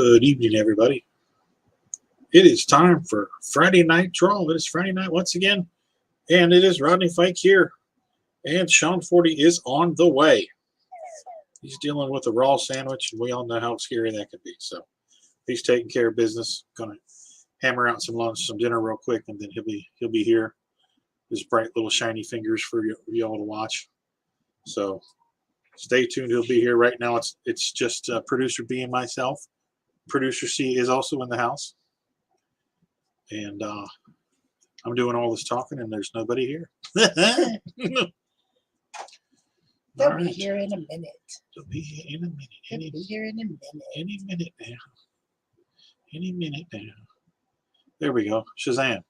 Good evening, everybody. It is time for Friday Night Draw. It is Friday night once again, and it is Rodney Fike here, and Sean Forney is on the way. He's dealing with a raw sandwich, and we all know how scary that can be. So he's taking care of business. Gonna hammer out some lunch, some dinner real quick, and then he'll be here. His bright little shiny fingers for y'all to watch. So stay tuned. He'll be here right now. It's just producer B and myself. Producer C is also in the house, and I'm doing all this talking, and there's nobody here. They'll be here in a minute. They'll be here in a minute. They'll be here in a minute. Any minute now. Any minute now. There we go. Shazam.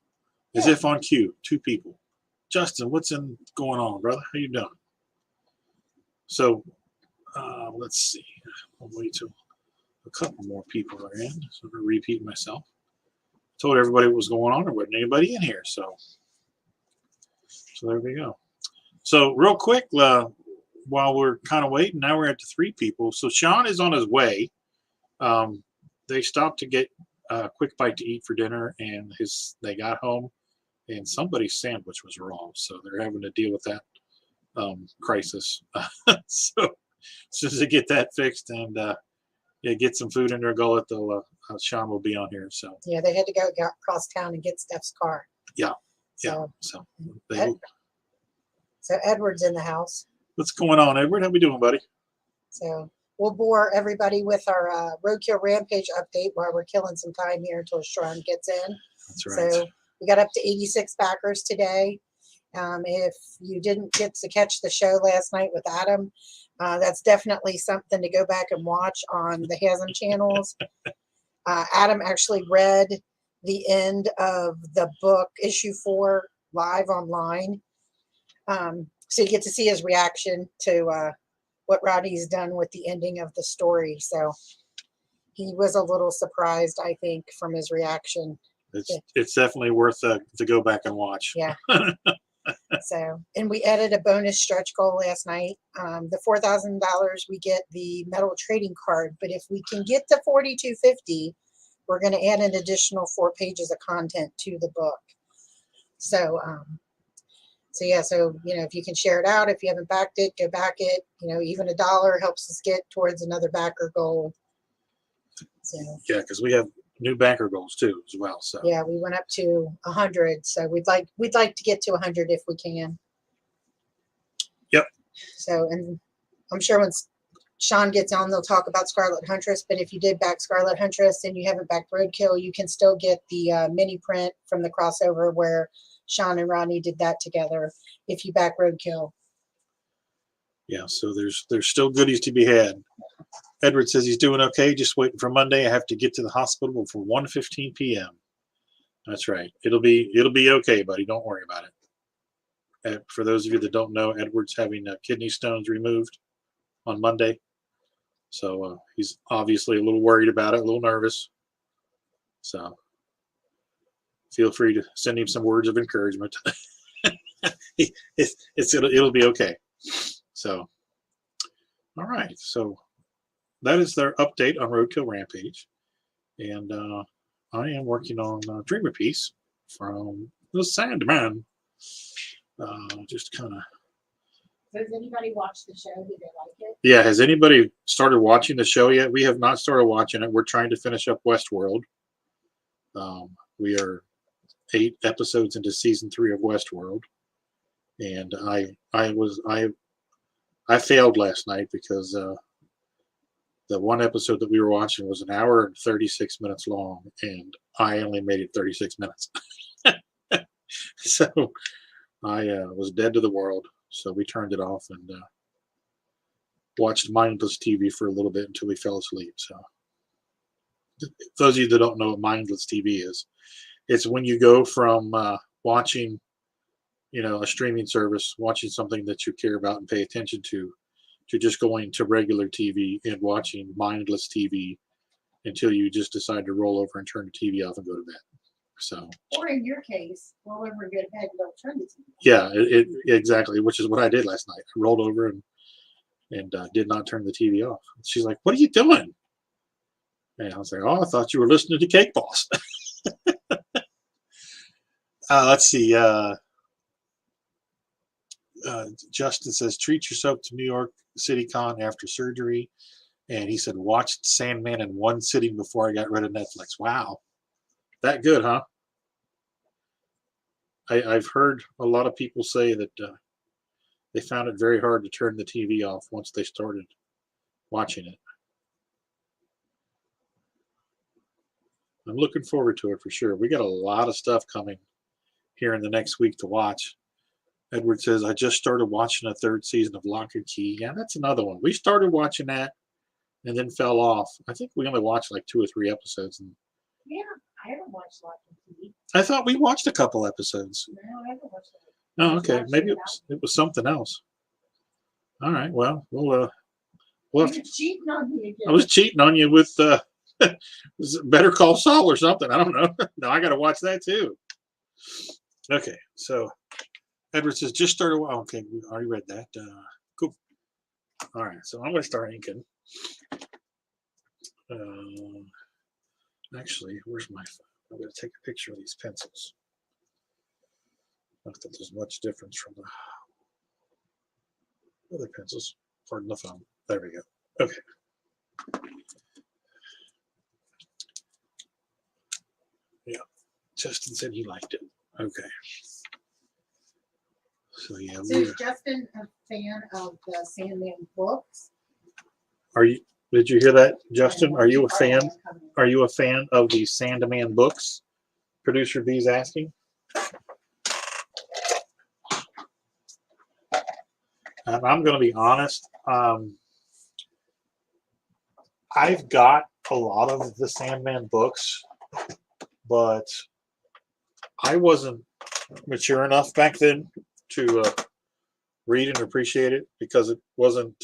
As if on cue. Two people. Justin, what's going on, brother? How you doing? So, let's see. I'll wait till a couple more people are in. So I'm going to repeat myself. Told everybody what was going on. There wasn't anybody in here. So there we go. So real quick, while we're kind of waiting, now we're at the 3 people. So Sean is on his way. They stopped to get a quick bite to eat for dinner, and they got home, and somebody's sandwich was wrong. So they're having to deal with that crisis. So as soon as they get that fixed and get some food in their gullet, Sean will be on here. So yeah, they had to go across town and get Steph's car. Yeah. So Edward's in the house. What's going on, Edward? How we doing, buddy? So we'll bore everybody with our Roadkill Rampage update while we're killing some time here until Sean gets in. That's right. So we got up to 86 backers today. If you didn't get to catch the show last night with Adam, that's definitely something to go back and watch on the Hasm channels. Adam actually read the end of the book, issue 4, live online. So you get to see his reaction to what Rodney's done with the ending of the story. So he was a little surprised, I think, from his reaction. It's definitely worth to go back and watch. Yeah. So, and we added a bonus stretch goal last night. The $4,000, we get the metal trading card. But if we can get to 4,250, we're going to add an additional 4 pages of content to the book. So, so if you can share it out, if you haven't backed it, go back it. Even $1 helps us get towards another backer goal. So yeah, because we have new backer goals too as well. So yeah, we went up to 100. So we'd like to get to 100 if we can. Yep. So, and I'm sure once Sean gets on, they'll talk about Scarlet Huntress. But if you did back Scarlet Huntress and you haven't backed Roadkill, you can still get the mini print from the crossover where Sean and Rodney did that together if you back Roadkill. Yeah, so there's still goodies to be had. Edward says he's doing okay, just waiting for Monday. I have to get to the hospital for 1:15 p.m. That's right. It'll be okay, buddy. Don't worry about it. For those of you that don't know, Edward's having kidney stones removed on Monday. So he's obviously a little worried about it, a little nervous. So feel free to send him some words of encouragement. It'll be okay. So, all right. So that is their update on Roadkill Rampage, and I am working on Dreamer Piece from the Sandman. Just kind of. Has anybody watched the show? Did they like it? Yeah. Has anybody started watching the show yet? We have not started watching it. We're trying to finish up Westworld. We are 8 episodes into season 3 of Westworld, and I failed last night because the one episode that we were watching was 1 hour and 36 minutes long, and I only made it 36 minutes. So I was dead to the world. So we turned it off and watched mindless TV for a little bit until we fell asleep. So those of you that don't know what mindless TV is, it's when you go from watching, a streaming service, watching something that you care about and pay attention to just going to regular TV and watching mindless TV until you just decide to roll over and turn the TV off and go to bed. So, or in your case, roll over and go to bed and don't turn the TV off. Yeah, exactly, which is what I did last night. I rolled over and did not turn the TV off. She's like, "What are you doing?" And I was like, oh, I thought you were listening to Cake Boss. Let's see. Justin says, treat yourself to New York City Con after surgery. And he said, watched Sandman in one sitting before I got rid of Netflix. Wow. That good, huh? I've heard a lot of people say that they found it very hard to turn the TV off once they started watching it. I'm looking forward to it for sure. We got a lot of stuff coming here in the next week to watch. Edward says, I just started watching a third season of Lock and Key. Yeah, that's another one. We started watching that and then fell off. I think we only watched like 2 or 3 episodes. And Yeah, I haven't watched Lock and Key. I thought we watched a couple episodes. No, I haven't watched it. Oh, okay. Maybe it was something else. All right. Well, we'll You're cheating on me again. I was cheating on you with Better Call Saul or something. I don't know. No, I got to watch that too. Okay. So Edward says, just started. Okay. We already read that. Cool. All right. So I'm going to start inking. Actually, where's my phone? I'm going to take a picture of these pencils. Not that there's much difference from the other pencils. Pardon the phone. There we go. Okay. Yeah. Justin said he liked it. Okay. So yeah. So is Justin a fan of the Sandman books? Are you? Did you hear that, Justin? Are you a fan? Are you a fan of the Sandman books? Producer B's asking. And I'm going to be honest. I've got a lot of the Sandman books, but I wasn't mature enough back then to read and appreciate it because it wasn't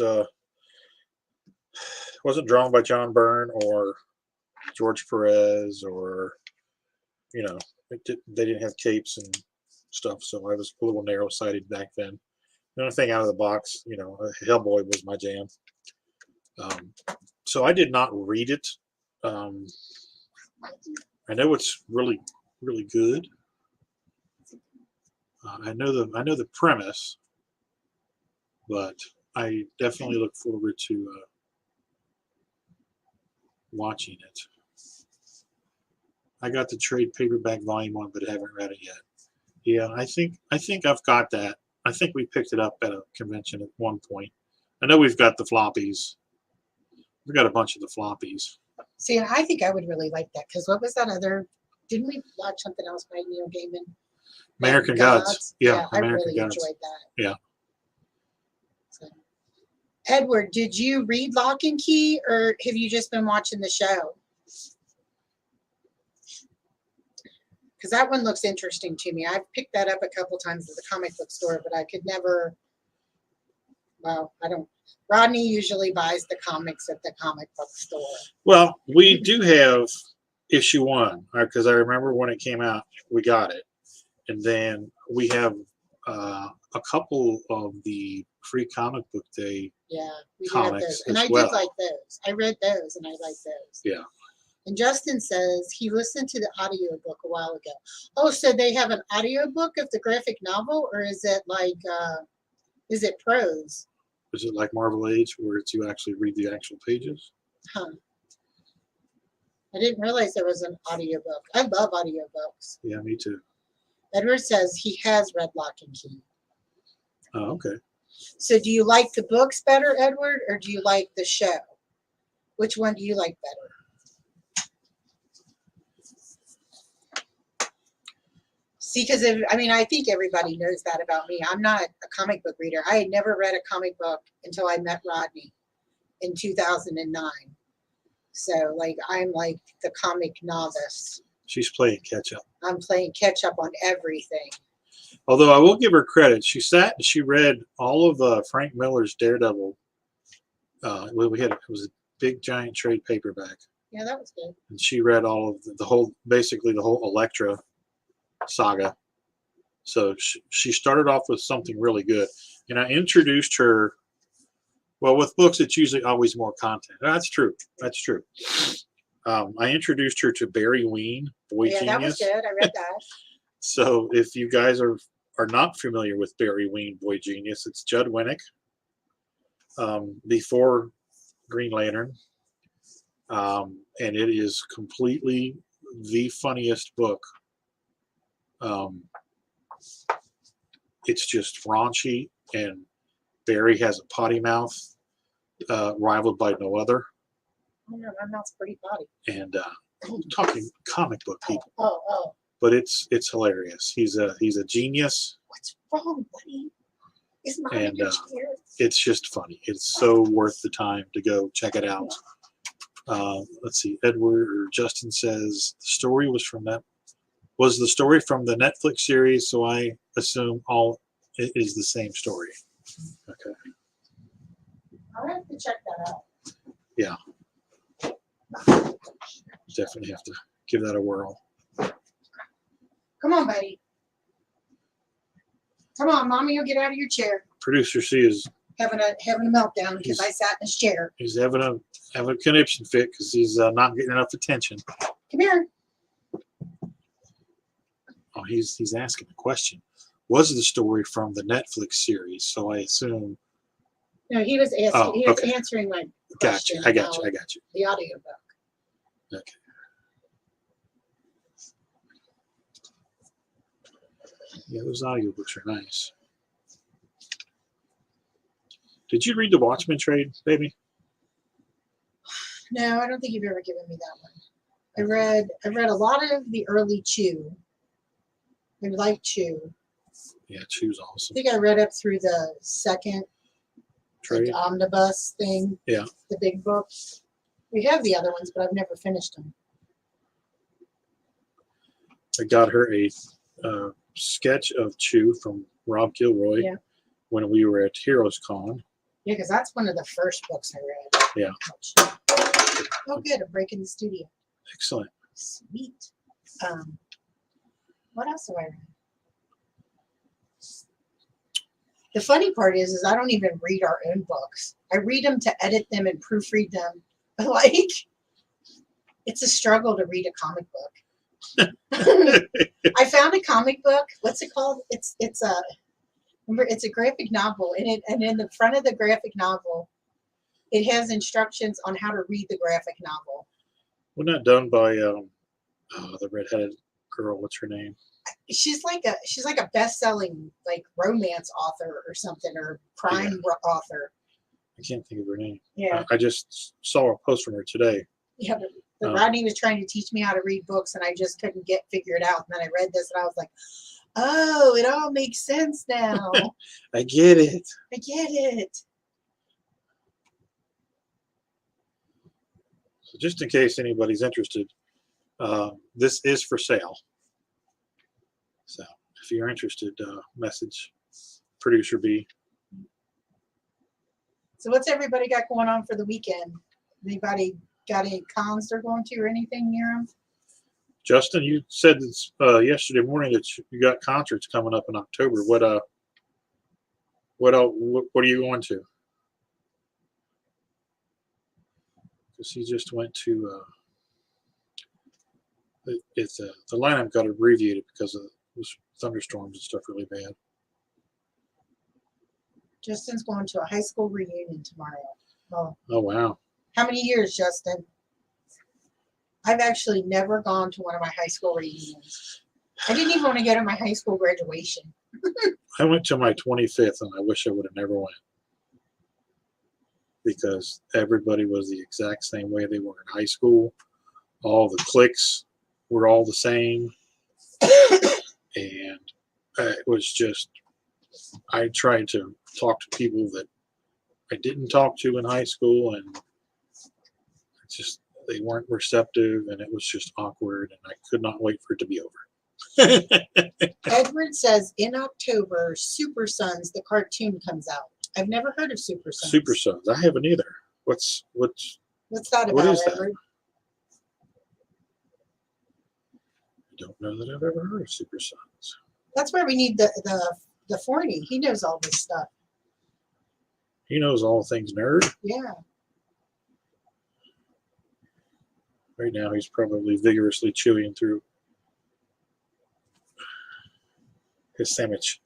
drawn by John Byrne or George Perez, or they didn't have capes and stuff, so I was a little narrow-sighted back then. The only thing out of the box, Hellboy was my jam. So I did not read it. I know it's really, really good. I know the premise, but I definitely look forward to watching it. I got the trade paperback volume 1, but I haven't read it yet. Yeah, I think I've got that. I think we picked it up at a convention at one point. I know we've got the floppies. We've got a bunch of the floppies. See, I think I would really like that because what was that other? Didn't we watch something else by Neil Gaiman? American Gods. Yeah, I American really Gods. enjoyed that. Yeah. So, Edward, did you read Lock and Key, or have you just been watching the show? Because that one looks interesting to me. I've picked that up a couple times at the comic book store, but I could never. Well, I don't. Rodney usually buys the comics at the comic book store. Well, we do have issue 1 because I remember when it came out, we got it, and then we have a couple of the free comic book day. Yeah, we comics did those, and as I well. did like those. I read those, and I liked those. Yeah. And Justin says he listened to the audiobook a while ago. Oh, so they have an audiobook of the graphic novel, or is it like, is it prose? Is it like Marvel Age where it's you actually read the actual pages? Huh. I didn't realize there was an audiobook. I love audiobooks. Yeah, me too. Edward says he has read Lock and Key. Oh, okay. So do you like the books better, Edward, or do you like the show? Which one do you like better? See, because I think everybody knows that about me. I'm not a comic book reader. I had never read a comic book until I met Rodney in 2009. So, I'm like the comic novice. She's playing catch up. I'm playing catch up on everything. Although I will give her credit, she sat and she read all of Frank Miller's Daredevil. It was a big giant trade paperback. Yeah, that was good. And she read all of basically the whole Elektra saga. So she started off with something really good. And I introduced her, well, with books, it's usually always more content. That's true. I introduced her to Barry Ween, Boy Yeah, Genius. that was good. I read that. So if you guys are not familiar with Barry Ween, Boy Genius, it's Judd Winnick before Green Lantern. And it is completely the funniest book. It's just raunchy, and Barry has a potty mouth rivaled by no other. Oh, no, my mouth's pretty potty. And I'm talking comic book people, Oh. but it's hilarious. He's a genius. What's wrong, buddy? Is mine And your chair? it's just funny. It's so worth the time to go check it out. Let's see. Edward or Justin says the story was the story from the Netflix series, so I assume it is the same story. Okay. I'll have to check that out. Yeah. Definitely have to give that a whirl. Come on, buddy. Come on, mommy will get out of your chair. Producer C is Having a meltdown because I sat in his chair. he's having a conniption fit because he's not getting enough attention. Come here. Oh, he's asking a question. Was the story from the Netflix series? So I assume. No, he was asking. Oh, he was okay. answering my Gotcha. question. I got you. The audiobook. Okay. Yeah, those audiobooks are nice. Did you read The Watchmen trade, baby? No, I don't think you've ever given me that one. I read a lot of the early Chew. I like Chew. Yeah, Chew's I awesome. think I read up through the second Trade. omnibus thing. Yeah. The big books. We have the other ones, but I've never finished them. I got her a sketch of Chew from Rob Gilroy when we were at Heroes Con. Yeah, because that's one of the first books I read. Yeah. Oh, good. I'm breaking the studio. Excellent. Sweet. What else have I read? The funny part is I don't even read our own books. I read them to edit them and proofread them. Like, it's a struggle to read a comic book. I found a comic book. What's it called? It's a graphic novel, and in the front of the graphic novel, it has instructions on how to read the graphic novel. Wasn't that done by the redheaded girl? What's her name? She's like a best-selling like romance author or something, or crime author. I can't think of her name. Yeah. I just saw a post from her today. Yeah, but Rodney was trying to teach me how to read books, and I just couldn't figure it out. And then I read this, and I was like, "Oh, it all makes sense now. I get it. I get it." So just in case anybody's interested, this is for sale. So if you're interested, message producer B. So what's everybody got going on for the weekend? Anybody got any cons they're going to or anything near them? Justin, you said this, yesterday morning that you got concerts coming up in October. What are you going to? Because he just went to. The lineup got abbreviated because of thunderstorms and stuff really bad. Justin's going to a high school reunion tomorrow. Oh wow! How many years, Justin? I've actually never gone to one of my high school reunions. I didn't even want to go to my high school graduation. I went to my 25th, and I wish I would have never went because everybody was the exact same way they were in high school. All the cliques were all the same, and it was just. I tried to talk to people that I didn't talk to in high school, and just they weren't receptive, and it was just awkward, and I could not wait for it to be over. Edward says in October, Super Sons, the cartoon, comes out. I've never heard of Super Sons. Super Sons. I haven't either. What's that about, what is Edward? I don't know that I've ever heard of Super Sons. That's where we need the Forney. He knows all this stuff. He knows all things nerd. Yeah. Right now, he's probably vigorously chewing through his sandwich.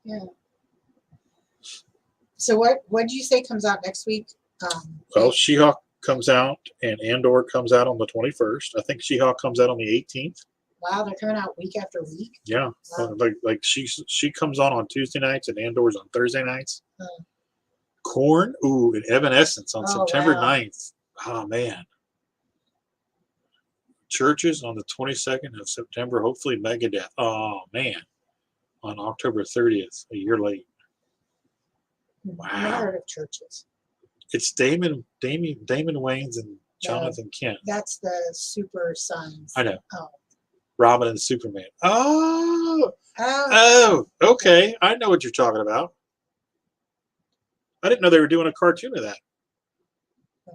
Yeah. So what did you say comes out next week? Well, She-Hulk comes out, and Andor comes out on the 21st. I think She-Hulk comes out on the 18th. Wow, they're coming out week after week. Yeah, Wow. like she comes on Tuesday nights, and Andor's on Thursday nights. Huh. Corn, ooh, and Evanescence on Oh, September wow. 9th. Oh man. Churches on the 22nd of September. Hopefully Megadeth. Oh man, on October 30th, a year late. I've never Wow. heard of Churches. It's Damon Wayans and Jonathan Kent. That's the Super Sons. I know. Oh. Robin and Superman. Oh. Okay. I know what you're talking about. I didn't know they were doing a cartoon of that. I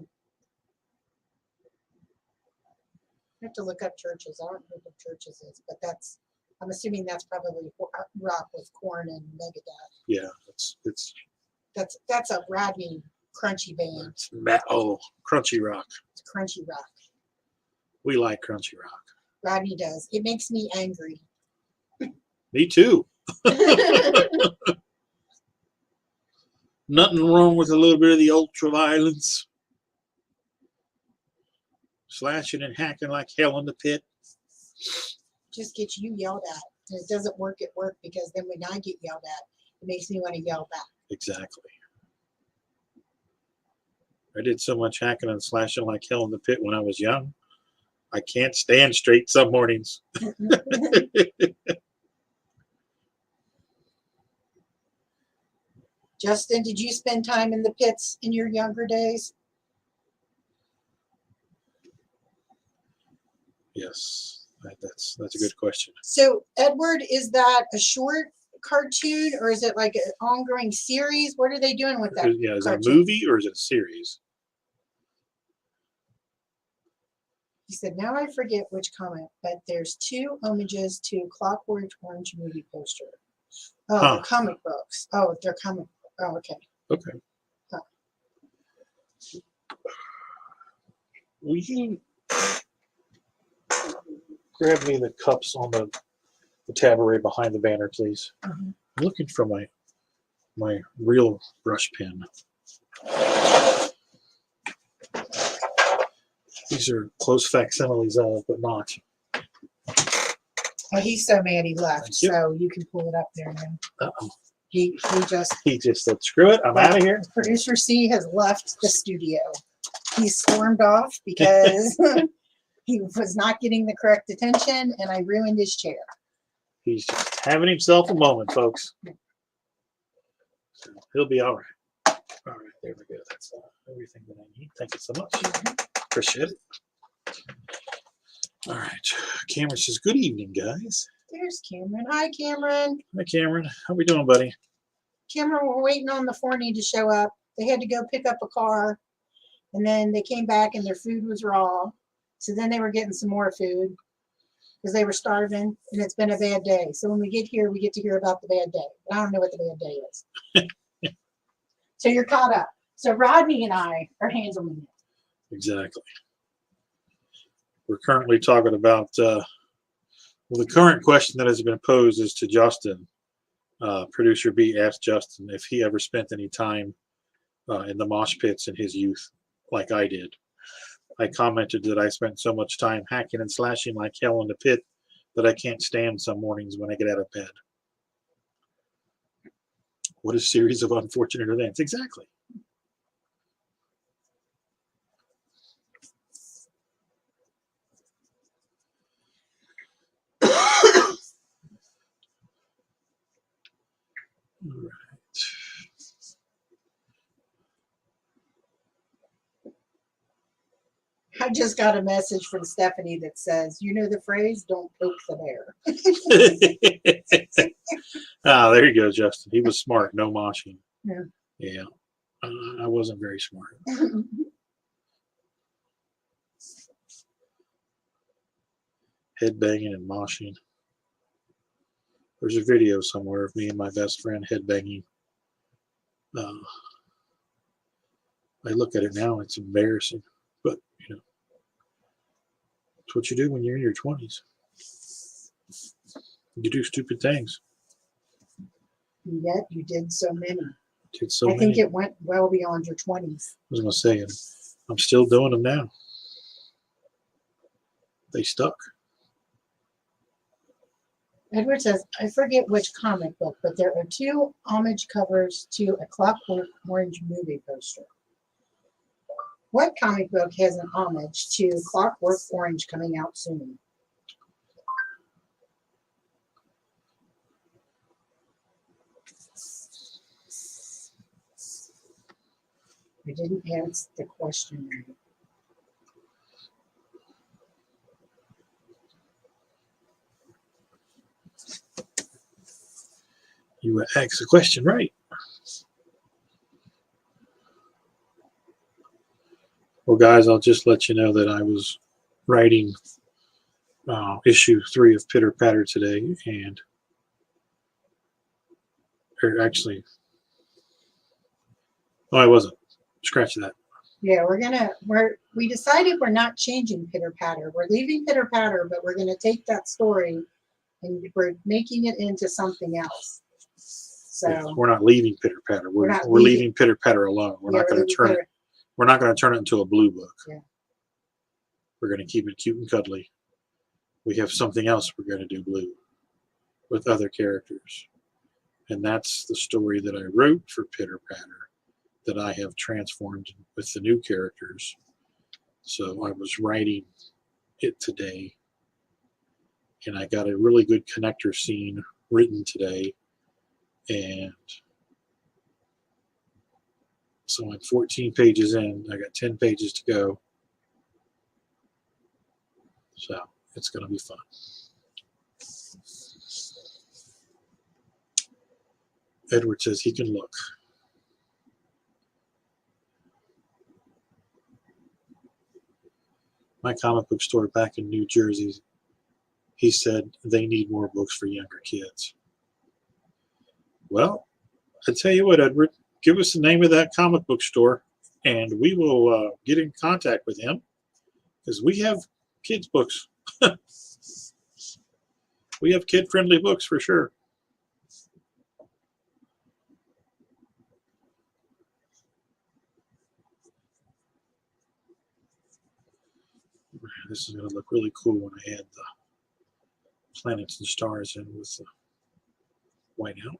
have to look up Churches. I don't know what Churches is, but I'm assuming that's probably rock with Korn and Megadeth. Yeah, That's a Rodney crunchy band. Crunchy Rock. It's crunchy rock. We like Crunchy Rock. Rodney does. It makes me angry. Me too. Nothing wrong with a little bit of the ultra violence. Slashing and hacking like hell in the pit. Just gets you yelled at. And it doesn't work at work because then when I get yelled at, it makes me want to yell back. Exactly. I did so much hacking and slashing like hell in the pit when I was young. I can't stand straight some mornings. Justin, did you spend time in the pits in your younger days? Yes, that's a good question. So, Edward, is that a short cartoon or is it like an ongoing series? What are they doing with that? Yeah, is it cartoon? a movie or is it a series? He said, now I forget which comic, but there's 2 homages to Clockwork Orange movie poster. Oh, Huh. they're comic books. Oh, they're comic. Oh, okay. Okay. Huh. Will you grab me the cups on the tabouret behind the banner, please? Mm-hmm. I'm looking for my real brush pen. These are close facsimiles of, but not. Oh, he's so mad he left, You. so you can pull it up there now. Uh-oh. He just. He just said, screw it, I'm out of here. Producer C has left the studio. He stormed off because he was not getting the correct attention, and I ruined his chair. He's just having himself a moment, folks. So he'll be all right. All right, there we go. That's everything that I need. Thank you so much. Appreciate it. All right. Cameron says, good evening, guys. There's Cameron. Hi, Cameron. Hi, Cameron. How we doing, buddy? Cameron, we're waiting on the Forney to show up. They had to go pick up a car, and then they came back and their food was raw. So then they were getting some more food because they were starving, and it's been a bad day. So when we get here, we get to hear about the bad day. But I don't know what the bad day is. So you're caught up. So Rodney and I are handling it. Exactly. We're currently talking about, well, the current question that has been posed is to Justin. Producer B asked Justin if he ever spent any time in the mosh pits in his youth, like I did. I commented that I spent so much time hacking and slashing like hell in the pit that I can't stand some mornings when I get out of bed. What a series of unfortunate events. Exactly. All right. I just got a message from Stephanie that says, you know the phrase, don't poke the bear. There you go, Justin. He was smart. No moshing. Yeah. Yeah. I wasn't very smart. Head banging and moshing. There's a video somewhere of me and my best friend head banging. I look at it now, it's embarrassing. But, you know, It's what you do when you're in your 20s. You do stupid things. Yet you did so many. Did so I think many. it went well beyond your 20s. I was going to say, and I'm still doing them now. They stuck. Edward says, I forget which comic book, but there are 2 homage covers to a Clockwork Orange movie poster. What comic book has an homage to Clockwork Orange coming out soon? I didn't answer the question right. You asked the question right. Well, guys, I'll just let you know that I was writing issue 3 of Pitter Patter today, and actually, oh, I wasn't. Scratch that. Yeah, we decided we're not changing Pitter Patter. We're leaving Pitter Patter, but we're gonna take that story and we're making it into something else. So Yeah, we're not leaving Pitter Patter. We're not leaving Pitter Patter alone. We're not going to turn it. Pitter. We're not going to turn it into a blue book. Yeah. We're going to keep it cute and cuddly. We have something else we're going to do blue with other characters, and that's the story that I wrote for Pitter Patter that I have transformed with the new characters. So I was writing it today, and I got a really good connector scene written today. And so I'm 14 pages in. I got 10 pages to go. So it's going to be fun. Edward says he can look. My comic book store back in New Jersey, he said they need more books for younger kids. Well, I tell you what, Edward, give us the name of that comic book store, and we will get in contact with him, because we have kids' books. We have kid-friendly books for sure. This is going to look really cool when I add the planets and stars in with the whiteout.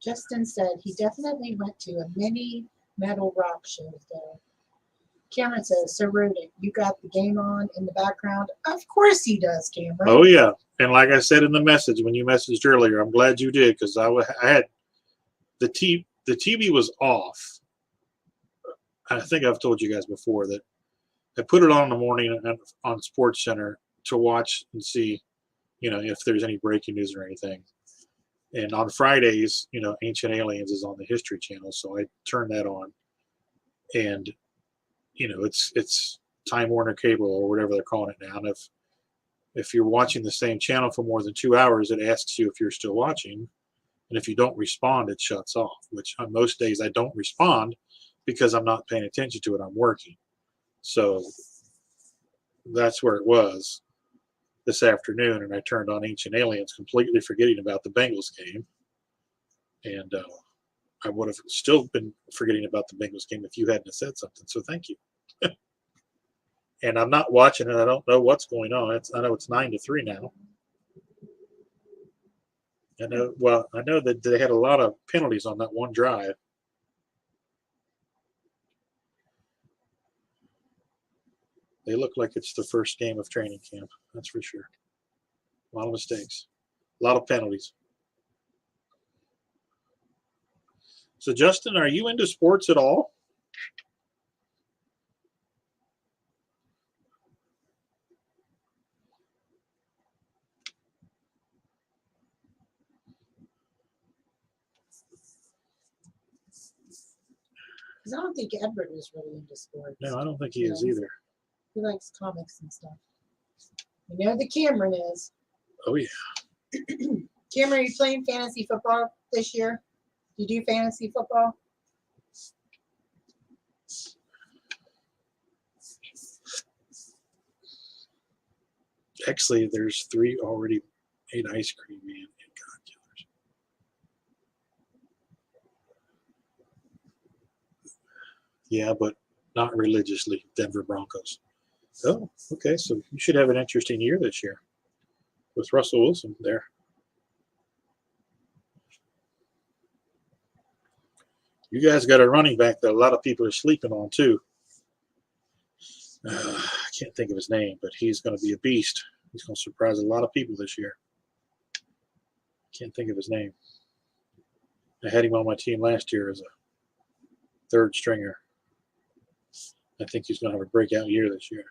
Justin said he definitely went to a mini metal rock show today. Cameron says, so Rodney, you got the game on in the background? Of course he does, Cameron. Oh, yeah. And like I said in the message, when you messaged earlier, I'm glad you did, because I had the TV was off. I think I've told you guys before that I put it on in the morning on Sports Center to watch and see, if there's any breaking news or anything. And on Fridays, Ancient Aliens is on the History Channel, so I turn that on. And, it's Time Warner Cable or whatever they're calling it now. And if you're watching the same channel for more than 2 hours, it asks you if you're still watching. And if you don't respond, it shuts off, which on most days I don't respond because I'm not paying attention to it. I'm working. So that's where it was this afternoon. And I turned on Ancient Aliens, completely forgetting about the Bengals game. And I would have still been forgetting about the Bengals game if you hadn't said something. So thank you. And I'm not watching it. I don't know what's going on. I know it's 9-3 now. I know that they had a lot of penalties on that one drive. They look like it's the first game of training camp. That's for sure. A lot of mistakes. A lot of penalties. So, Justin, are you into sports at all? Because I don't think Edward is really into sports. No, I don't think he is either. He likes comics and stuff. You know the Cameron is. Oh, yeah. Cameron, are you playing fantasy football this year? You do fantasy football? Actually, there's 3 already made ice cream man and God killers. Yeah, but not religiously. Denver Broncos. Oh, okay. So you should have an interesting year this year with Russell Wilson there. You guys got a running back that a lot of people are sleeping on too. I can't think of his name, but he's going to be a beast. He's going to surprise a lot of people this year. Can't think of his name. I had him on my team last year as a 3rd stringer. I think he's going to have a breakout year this year.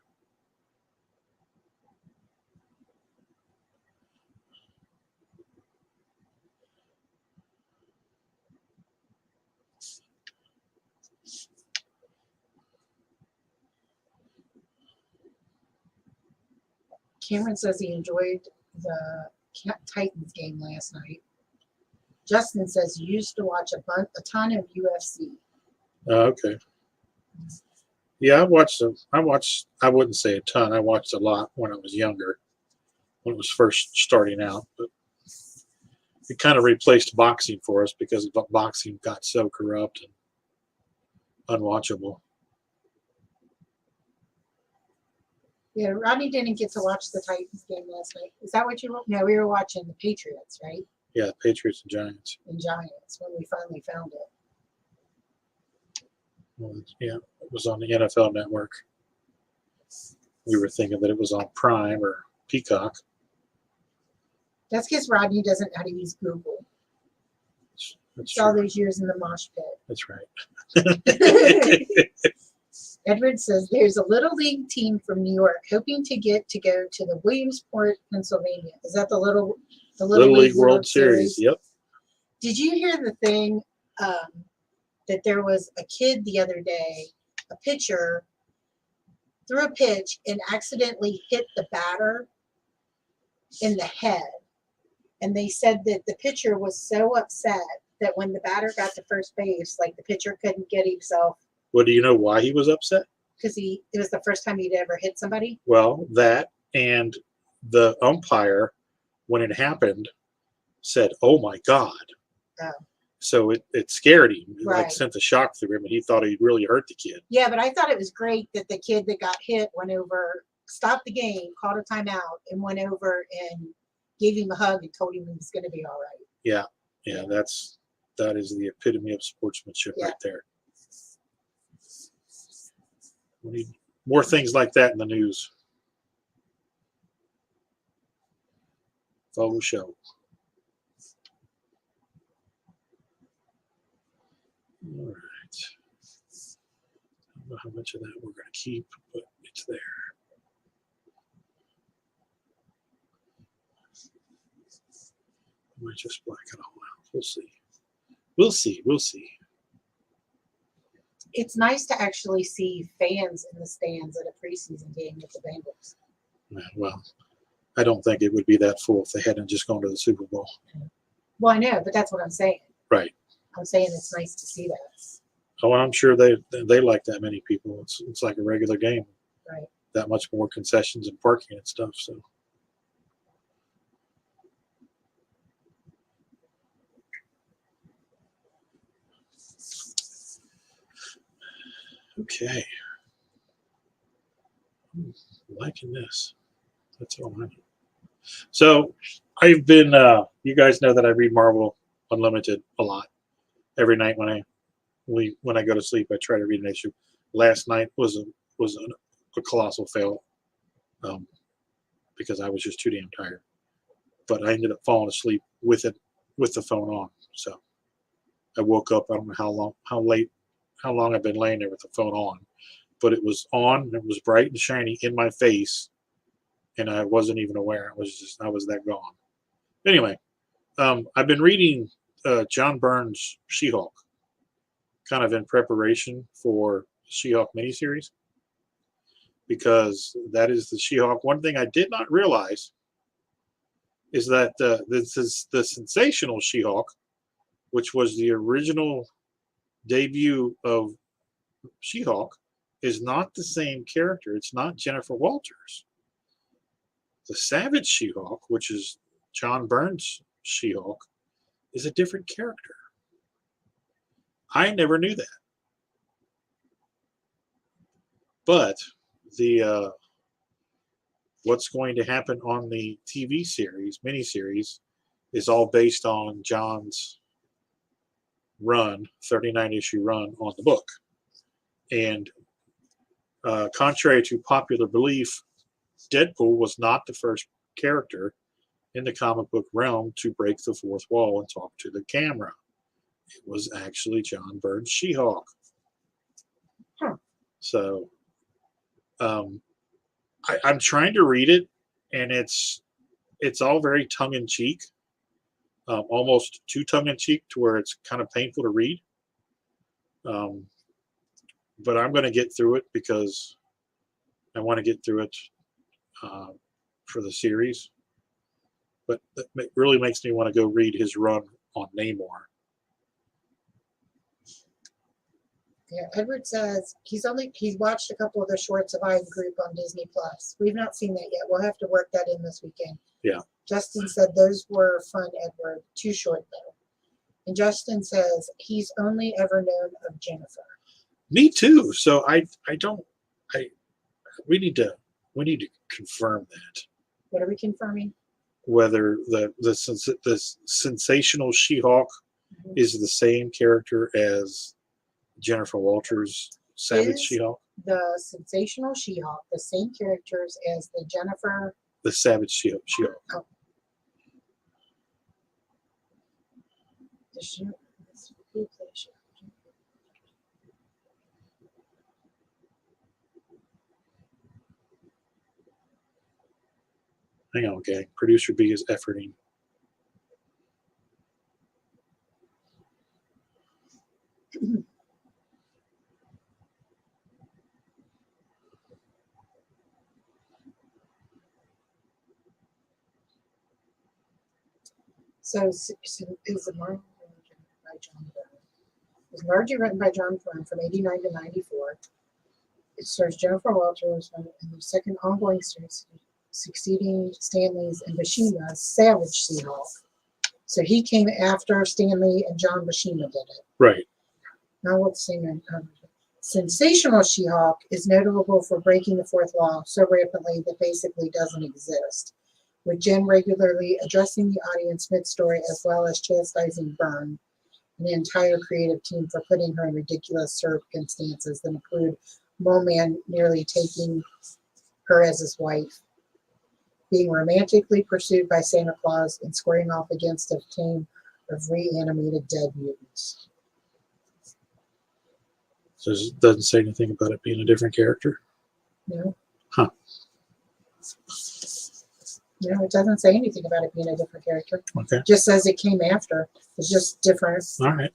Cameron says he enjoyed the Titans game last night. Justin says he used to watch a ton of UFC. Okay. Yeah, I watched them. I wouldn't say a ton. I watched a lot when I was younger, when it was first starting out. But it kind of replaced boxing for us because boxing got so corrupt and unwatchable. Yeah, Rodney didn't get to watch the Titans game last night. Is that what you were? No, we were watching the Patriots, right? Yeah, Patriots and Giants. And Giants when we finally found it. Well, yeah, it was on the NFL Network. We were thinking that it was on Prime or Peacock. That's because Rodney doesn't know how to use Google. That's It's all true. those years in the mosh pit. That's right. Edward says there's a little league team from New York hoping to get to go to the Williamsport, Pennsylvania. Is that the little League World Series? Yep. Did you hear the thing that there was a kid the other day, a pitcher, threw a pitch and accidentally hit the batter in the head? And they said that the pitcher was so upset that when the batter got to first base, like the pitcher couldn't get himself. Well, do you know why he was upset? Because it was the first time he'd ever hit somebody. Well, that and the umpire, when it happened, said, "Oh my God!" Oh. So it scared him. It Right. like sent a shock through him, and he thought he'd really hurt the kid. Yeah, but I thought it was great that the kid that got hit went over, stopped the game, called a timeout, and went over and gave him a hug and told him he was going to be all right. Yeah, that is the epitome of sportsmanship Yeah. right there. We need more things like that in the news. Faux show. All right. I don't know how much of that we're going to keep, but it's there. I might just black it all out. We'll see. We'll see. We'll see. It's nice to actually see fans in the stands at a preseason game with the Bengals. Well, I don't think it would be that full if they hadn't just gone to the Super Bowl. Well, I know, but that's what I'm saying. Right. I'm saying it's nice to see that. Oh, and I'm sure they like that many people. It's like a regular game. Right. That much more concessions and parking and stuff. So. Okay. I'm liking this. That's all I know. So I've been. You guys know that I read Marvel Unlimited a lot. Every night when I go to sleep, I try to read an issue. Last night was a colossal fail, because I was just too damn tired. But I ended up falling asleep with the phone on. So I woke up. I don't know how long I've been laying there with the phone on, but it was on. It was bright and shiny in my face, and I wasn't even aware. I was that gone. Anyway, I've been reading John Byrne's She-Hulk, kind of in preparation for She-Hulk miniseries, because that is the She-Hulk. One thing I did not realize is that this is the sensational She-Hulk which was the original debut of She-Hulk, is not the same character. It's not Jennifer Walters. The Savage She-Hulk, which is John Byrne's She-Hulk, is a different character. I never knew that. But the what's going to happen on the TV series, miniseries, is all based on John's run, 39-issue run on the book. And contrary to popular belief, Deadpool was not the first character in the comic book realm to break the fourth wall and talk to the camera. It was actually John Byrne's She-Hulk. Huh. So I'm trying to read it, and it's all very tongue-in-cheek, almost too tongue-in-cheek to where it's kind of painful to read. But I'm going to get through it because I want to get through it for the series. But it really makes me want to go read his run on Namor. Yeah, Edward says he's watched a couple of the shorts of Iron Group on Disney Plus. We've not seen that yet. We'll have to work that in this weekend. Yeah. Justin said those were fun, Edward. Too short though. And Justin says he's only ever known of Jennifer. Me too. So we need to confirm that. What are we confirming? Whether the sensational She-Hulk is the same character as Jennifer Walters' Savage She-Hulk. The sensational She-Hulk the same characters as the Jennifer? The Savage She-Hulk. Oh. Hang on, gang. Producer B is efforting. So is the Marvel written by John Byrne? It was largely written by John Byrne from 89 to 94. It stars Jennifer Walters in the second ongoing series, succeeding Stanley's and Buscema's Savage She-Hulk. So he came after Stanley and John Buscema did it. Right. Now let's see. Sensational She-Hulk is notable for breaking the fourth wall so rapidly that basically doesn't exist, with Jen regularly addressing the audience mid-story as well as chastising Byrne and the entire creative team for putting her in ridiculous circumstances that include Mole Man nearly taking her as his wife, being romantically pursued by Santa Claus, and squaring off against a team of reanimated dead mutants. So it doesn't say anything about it being a different character? No. Huh. No, it doesn't say anything about it being a different character. Okay. It just says it came after. It's just different. All right.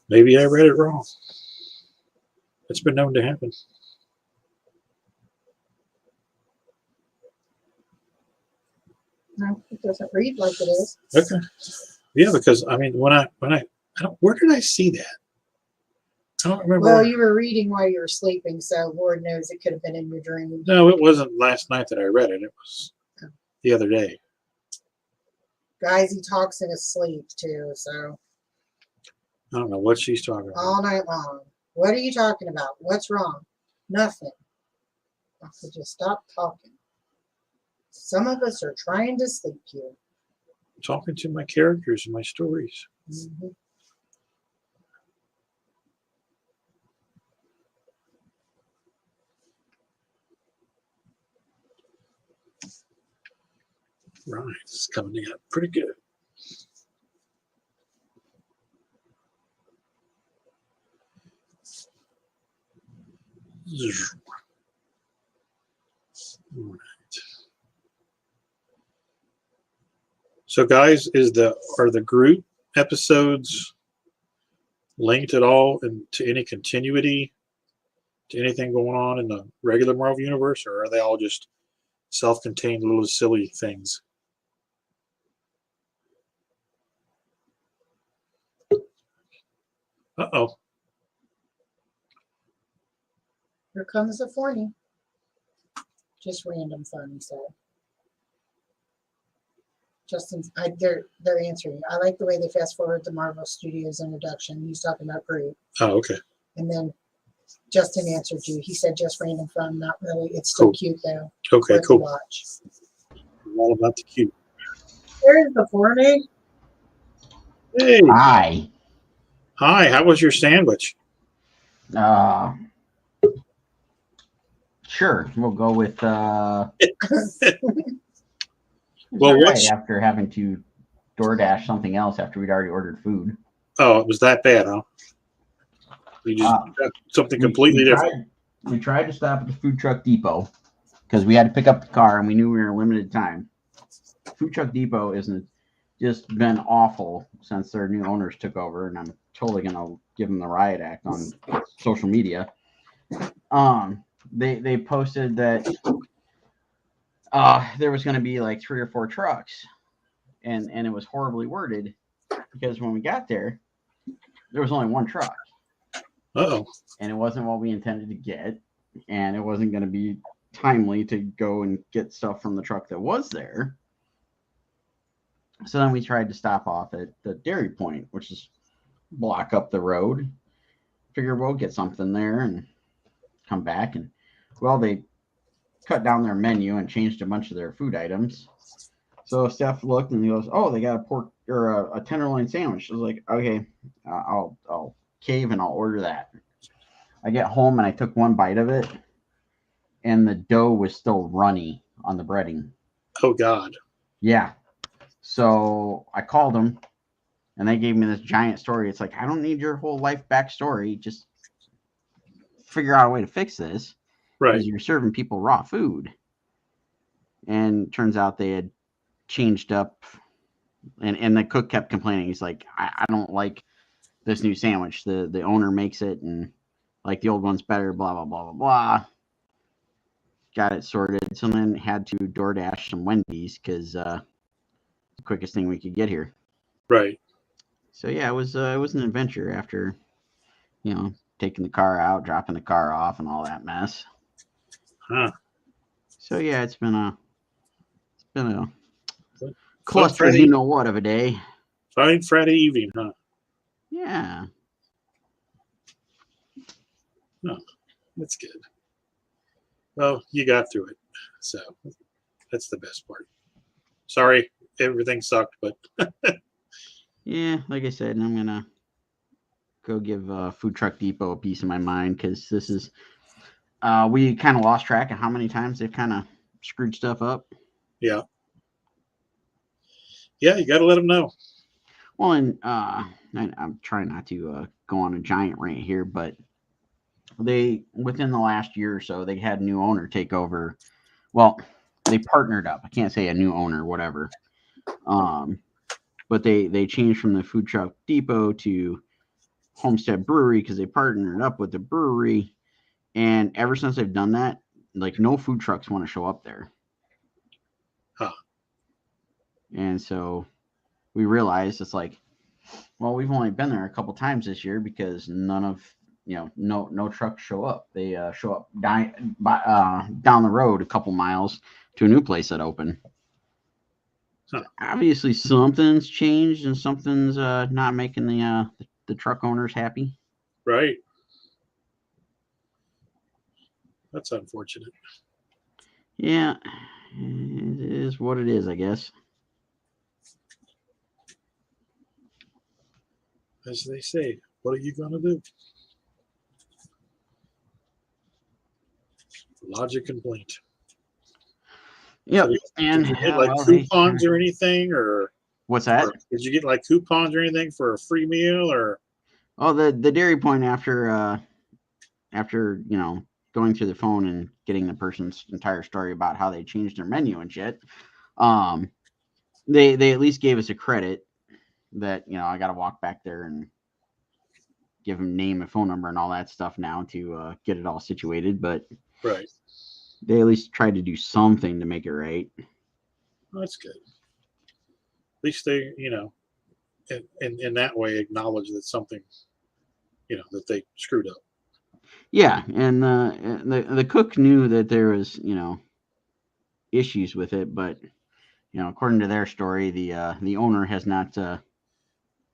Maybe I read it wrong. It's been known to happen. No, it doesn't read like it is. Okay. Yeah, because I mean, when I don't, where did I see that? I don't remember. Well, you were reading while you were sleeping, so Lord knows it could have been in your dream. No, it wasn't last night that I read it. It was the other day. Guys, he talks in his sleep too, so. I don't know what she's talking about. All night long. What are you talking about? What's wrong? Nothing. I could just stop talking. Some of us are trying to sleep here. I'm talking to my characters and my stories. Mm-hmm. Right, it's coming in pretty good. All right. So, guys, are the group episodes linked at all to any continuity, to anything going on in the regular Marvel universe, or are they all just self-contained little silly things? Uh-oh. Here comes the Forney. Just random fun, so. They're answering. I like the way they fast forward the Marvel Studios introduction. He's talking about Groot. Oh, okay. And then Justin answered you. He said just random fun, not really. It's still Cool. cute though. Okay, Worth a cool. watch. I'm all about the cute. There's the Forney. Hey. Hi. Hi, how was your sandwich? Sure. We'll go with Well, right after having to DoorDash something else after we'd already ordered food. Oh, it was that bad, huh? You just got something completely different. We tried to stop at the food truck depot because we had to pick up the car and we knew we were limited time. Food truck depot isn't just been awful since their new owners took over, and I'm totally gonna give them the riot act on social media. They posted that there was going to be like 3 or 4 trucks, and it was horribly worded because when we got there was only 1 truck. Uh-oh. And it wasn't what we intended to get, and it wasn't going to be timely to go and get stuff from the truck that was there. So then we tried to stop off at the Dairy Point, which is block up the road. Figure we'll get something there and come back. And well, they cut down their menu and changed a bunch of their food items. So Steph looked and he goes, "Oh, they got a pork or a tenderloin sandwich." I was like, "Okay, I'll cave and I'll order that." I get home and I took 1 bite of it, and the dough was still runny on the breading. Oh God. Yeah. So I called them, and they gave me this giant story. It's like, I don't need your whole life backstory. Just figure out a way to fix this. Right. Because you're serving people raw food. And turns out they had changed up, and the cook kept complaining. He's like, I don't like this new sandwich. The owner makes it, and like the old one's better, blah, blah, blah, blah, blah. Got it sorted. So then had to DoorDash some Wendy's because the quickest thing we could get here. Right. So yeah, it was an adventure after, taking the car out, dropping the car off, and all that mess. Huh. So yeah, it's been a cluster, what of a day. Fine Friday evening, huh? Yeah. Oh, that's good. Well, you got through it, so that's the best part. Sorry, everything sucked, but Yeah, like I said, I'm gonna go give Food Truck Depot a piece of my mind because this is we kind of lost track of how many times they've kind of screwed stuff up. Yeah, you got to let them know. Well, and I'm trying not to go on a giant rant here, but they, within the last year or so, they had a new owner take over. Well, they partnered up. I can't say a new owner, whatever. But they changed from the Food Truck Depot to Homestead Brewery because they partnered up with the brewery. And ever since they've done that, like no food trucks want to show up there. Huh. And so we realized it's like, well, we've only been there a couple times this year because none of no trucks show up. They show up down the road a couple miles to a new place that opened. Huh. Obviously, something's changed and something's not making the truck owners happy. Right. That's unfortunate. Yeah, it is what it is, I guess. As they say, what are you going to do? Lodge a complaint. Yep. So And did you get like coupons or anything, or what's that? Or did you get like coupons or anything for a free meal, or? Oh, the Dairy Point after going through the phone and getting the person's entire story about how they changed their menu and shit. They at least gave us a credit that I got to walk back there and give them name and phone number and all that stuff now to get it all situated. But right, they at least tried to do something to make it right. Well, that's good. At least they, in that way, acknowledge that something that they screwed up. Yeah, and the cook knew that there was issues with it, but according to their story, the owner has not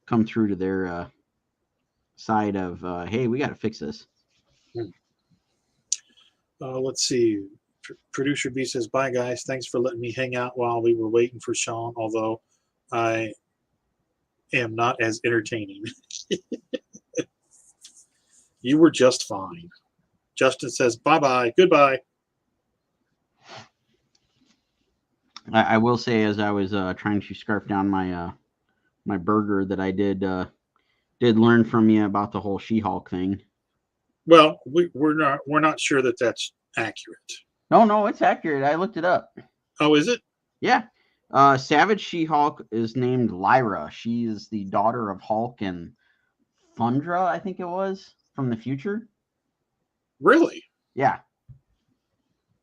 come through to their side of hey, we got to fix this. Let's see. Producer B says, "Bye guys. Thanks for letting me hang out while we were waiting for Sean. Although I am not as entertaining." You were just fine. Justin says, "Bye bye. Goodbye." I will say, as I was trying to scarf down my my burger, that I did learn from you about the whole She-Hulk thing. Well, we're not sure that that's accurate. No, it's accurate. I looked it up. Oh, is it? Yeah. Savage She-Hulk is named Lyra. She is the daughter of Hulk and Thundra, I think it was, from the future. Really? Yeah.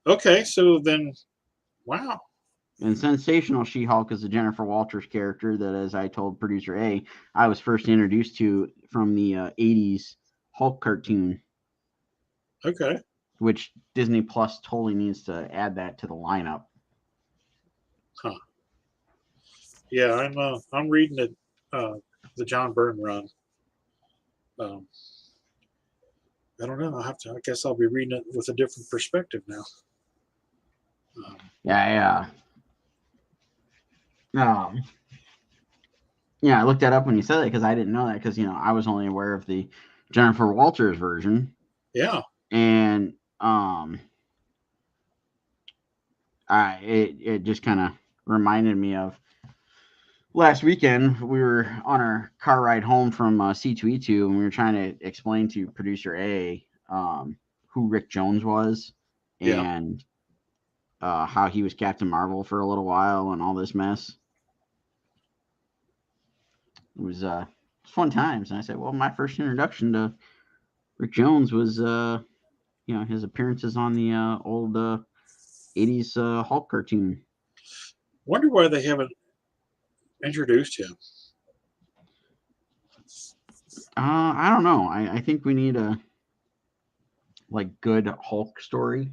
Okay, so then, wow. And Sensational She-Hulk is a Jennifer Walters character that, as I told producer A, I was first introduced to from the 80s Hulk cartoon. Okay. Which Disney Plus totally needs to add that to the lineup. Huh. Yeah, I'm reading it, the John Byrne run. I don't know. I guess I'll be reading it with a different perspective now. Yeah. I looked that up when you said that because I didn't know that because I was only aware of the Jennifer Walters version. Yeah. And it just kind of reminded me of last weekend. We were on our car ride home from C2E2, and we were trying to explain to producer A who Rick Jones was and how he was Captain Marvel for a little while and all this mess. It was fun times. And I said, well, my first introduction to Rick Jones was his appearances on the old 80s Hulk cartoon. Wonder why they haven't introduced him. I don't know. I think we need a good Hulk story.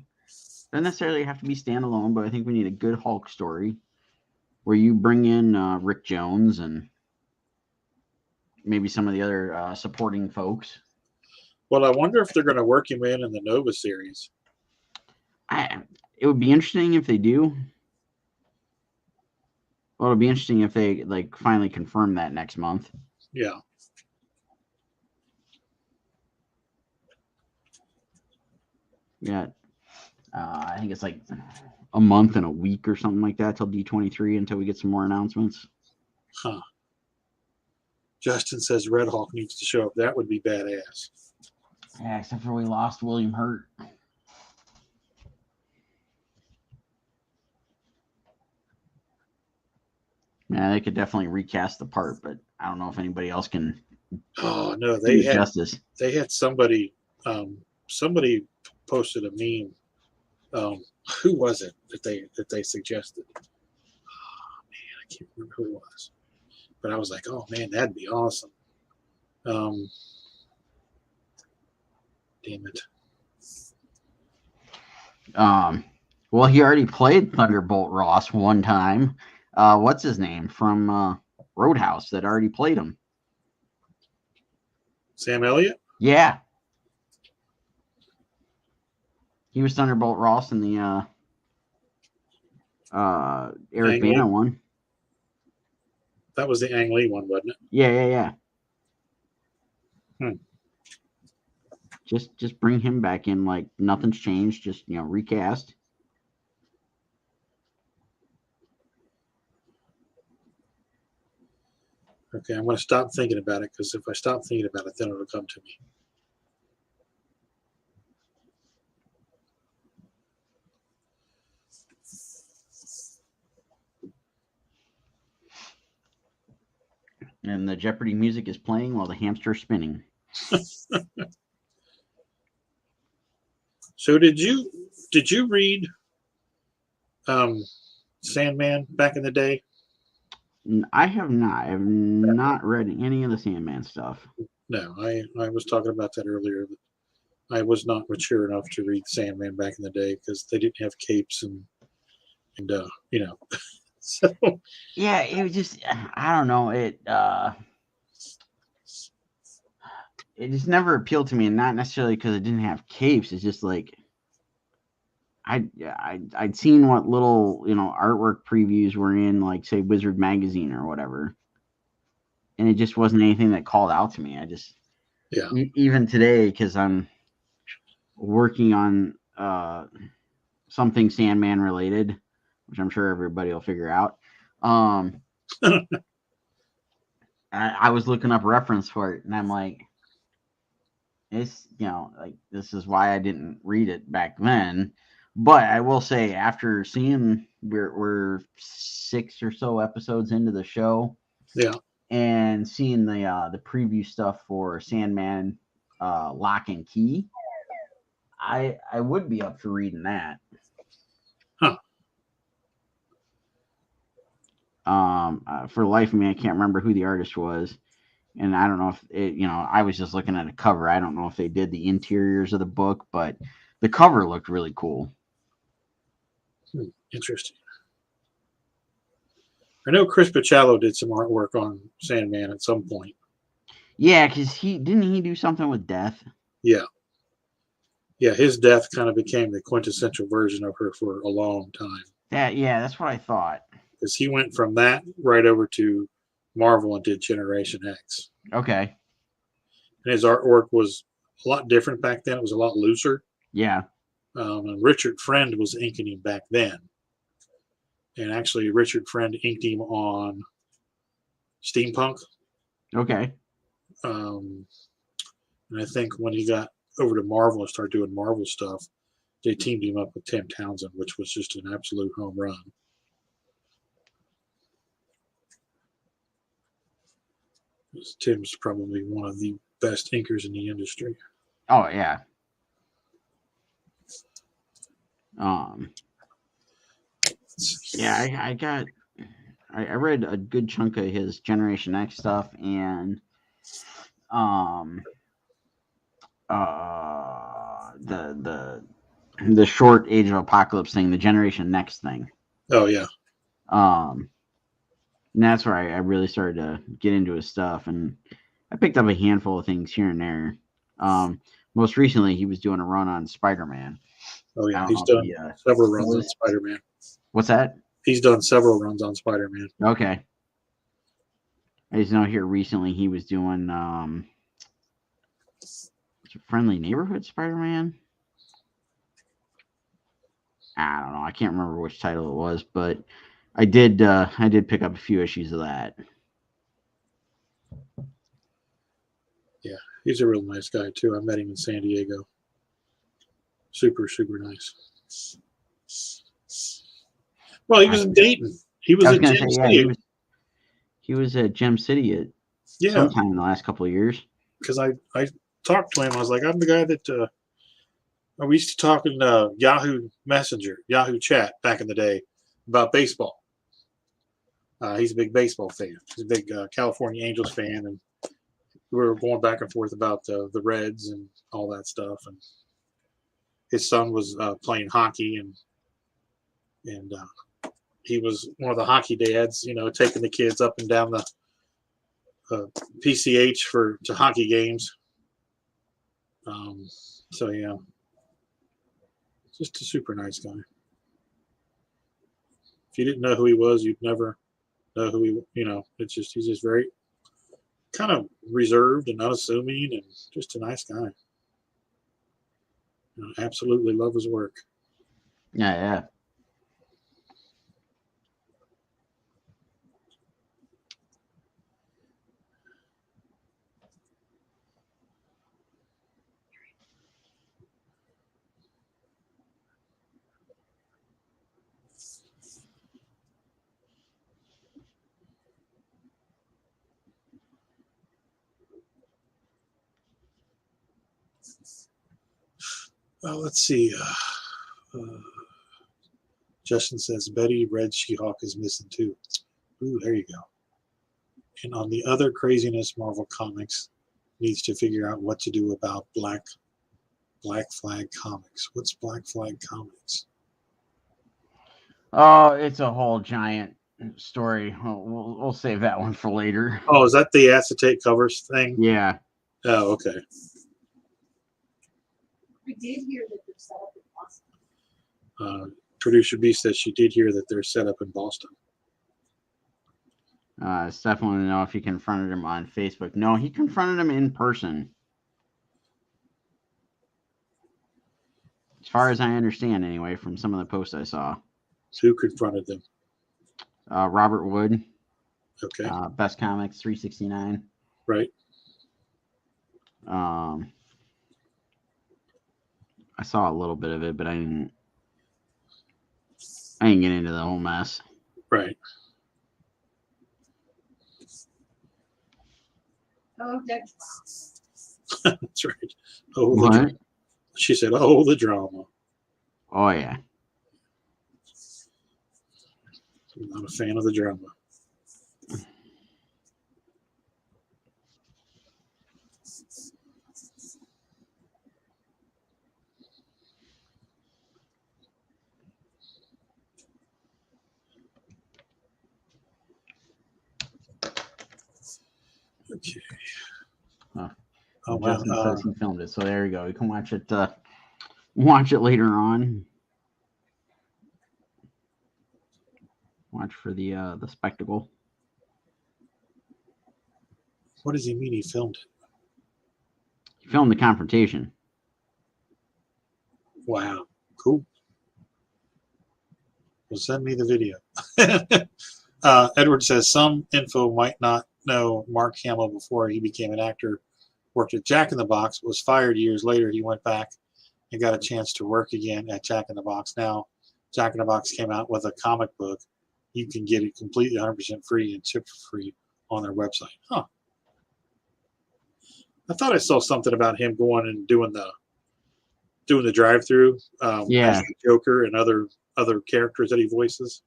Doesn't necessarily have to be standalone, but I think we need a good Hulk story where you bring in Rick Jones and maybe some of the other supporting folks. Well, I wonder if they're going to work him in the Nova series. It would be interesting if they do. Well, it'll be interesting if they finally confirm that next month. Yeah. Yeah. I think it's a month and a week or something like that till D23 until we get some more announcements. Huh. Justin says Red Hulk needs to show up. That would be badass. Yeah, except for we lost William Hurt. Yeah, they could definitely recast the part, but I don't know if anybody else can. Oh no, they had justice. They had somebody. Somebody posted a meme. Who was it that they suggested? Oh man, I can't remember who it was. But I was like, oh man, that'd be awesome. Damn it. Well, he already played Thunderbolt Ross one time. What's his name from Roadhouse that already played him? Sam Elliott? Yeah. He was Thunderbolt Ross in the Eric Bana one. That was the Ang Lee one, wasn't it? Yeah. Just bring him back in like nothing's changed. Just recast. Okay, I'm going to stop thinking about it because if I stop thinking about it, then it'll come to me. And the Jeopardy music is playing while the hamster's spinning. So did you read Sandman back in the day? I have not. I have not read any of the Sandman stuff. No, I was talking about that earlier. I was not mature enough to read Sandman back in the day because they didn't have capes and you know. So Yeah, it was just I don't know it just never appealed to me, and not necessarily because it didn't have capes. It's just like I'd seen what little artwork previews were in, like, say, Wizard magazine or whatever, and it just wasn't anything that called out to me. I just yeah, even today, because I'm working on something Sandman related, which I'm sure everybody will figure out. I was looking up reference for it, and I'm like, it's like, this is why I didn't read it back then. But I will say, after seeing we're 6 or so episodes into the show, yeah. and seeing the preview stuff for Sandman Lock and Key, I would be up for reading that. Huh. For the life of me, I can't remember who the artist was, and I don't know if it, I was just looking at a cover. I don't know if they did the interiors of the book, but the cover looked really cool. Interesting. I know Chris Picciallo did some artwork on Sandman at some point. Yeah, because he do something with death. Yeah. Yeah, his death kind of became the quintessential version of her for a long time. That's what I thought. Because he went from that right over to Marvel and did Generation X. Okay. And his artwork was a lot different back then. It was a lot looser. Yeah. And Richard Friend was inking him back then. And actually, Richard Friend inked him on Steampunk. Okay. And I think when he got over to Marvel and started doing Marvel stuff, they teamed him up with Tim Townsend, which was just an absolute home run. Tim's probably one of the best inkers in the industry. Oh yeah. Yeah, I read a good chunk of his Generation X stuff, and the short Age of Apocalypse thing, the Generation Next thing. Oh yeah. And that's where I really started to get into his stuff, and I picked up a handful of things here and there. Most recently, he was doing a run on Spider-Man. Oh yeah, he's done several runs on Spider-Man. What's that? He's done several runs on Spider-Man. Okay. I just know here recently he was doing Friendly Neighborhood Spider-Man. I don't know. I can't remember which title it was, but I did pick up a few issues of that. Yeah, he's a real nice guy too. I met him in San Diego. Super, super nice. Well, he was in Dayton. He was at Gem City. He was at Gem City at sometime in the last couple of years. Because I talked to him. I was like, I'm the guy that we used to talk in Yahoo Messenger, Yahoo Chat back in the day about baseball. He's a big baseball fan. He's a big California Angels fan, and we were going back and forth about the Reds and all that stuff. And his son was playing hockey, and he was one of the hockey dads, taking the kids up and down the PCH to hockey games. So yeah, just a super nice guy. If you didn't know who he was, you'd never know who he. It's just he's just very kind of reserved and unassuming, and just a nice guy. Absolutely love his work. Yeah. Let's see. Justin says Betty Red She-Hulk is missing too. Ooh, there you go. And on the other craziness, Marvel Comics needs to figure out what to do about Black Flag Comics. What's Black Flag Comics? Oh, it's a whole giant story. We'll save that one for later. Oh, is that the acetate covers thing? Yeah. Oh, okay. We did hear that they're set up in Boston. Producer B says she did hear that they're set up in Boston. Steph wanted to know if he confronted him on Facebook. No, he confronted him in person. As far as I understand, anyway, from some of the posts I saw. Who confronted them? Robert Wood. Okay. Best Comics 369. Right. I saw a little bit of it, but I didn't get into the whole mess. Right. Oh, that's That's right. Oh, the What? drama. She said, "Oh, the drama." Oh, yeah. I'm not a fan of the drama. Okay. Huh. Oh, Justin well, says he filmed it, so there you go. You can watch it. Watch it later on. Watch for the spectacle. what does he mean he filmed it? He filmed the confrontation. Wow. Cool. Well, send me the video. Edward says some info might not know Mark Hamill before he became an actor. Worked at Jack in the Box, was fired years later. He went back and got a chance to work again at Jack in the Box. Now, Jack in the Box came out with a comic book. You can get it completely 100% free and tip free on their website. Huh. I thought I saw something about him going and doing the drive-through Yeah. as the Joker and other characters that he voices.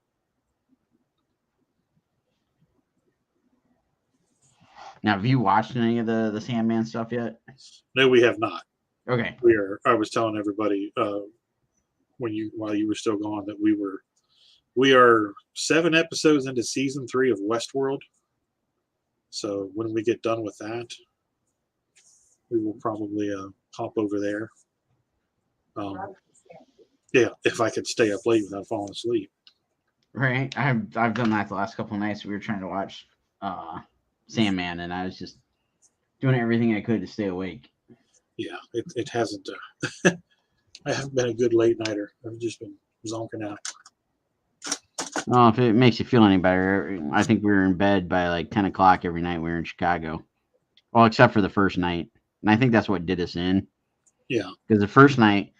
Now, have you watched any of the Sandman stuff yet? No, we have not. Okay. I was telling everybody while you were still gone that we are 7 episodes into season 3 of Westworld. So when we get done with that, we will probably hop over there. Yeah, if I could stay up late without falling asleep. Right. I've done that the last couple of nights. We were trying to watch Sandman, and I was just doing everything I could to stay awake. Yeah, it hasn't. I haven't been a good late nighter. I've just been zonking out. Well, if it makes you feel any better, I think we were in bed by like 10 o'clock every night we were in Chicago. Well, except for the first night. And I think that's what did us in. Yeah. Because the first night,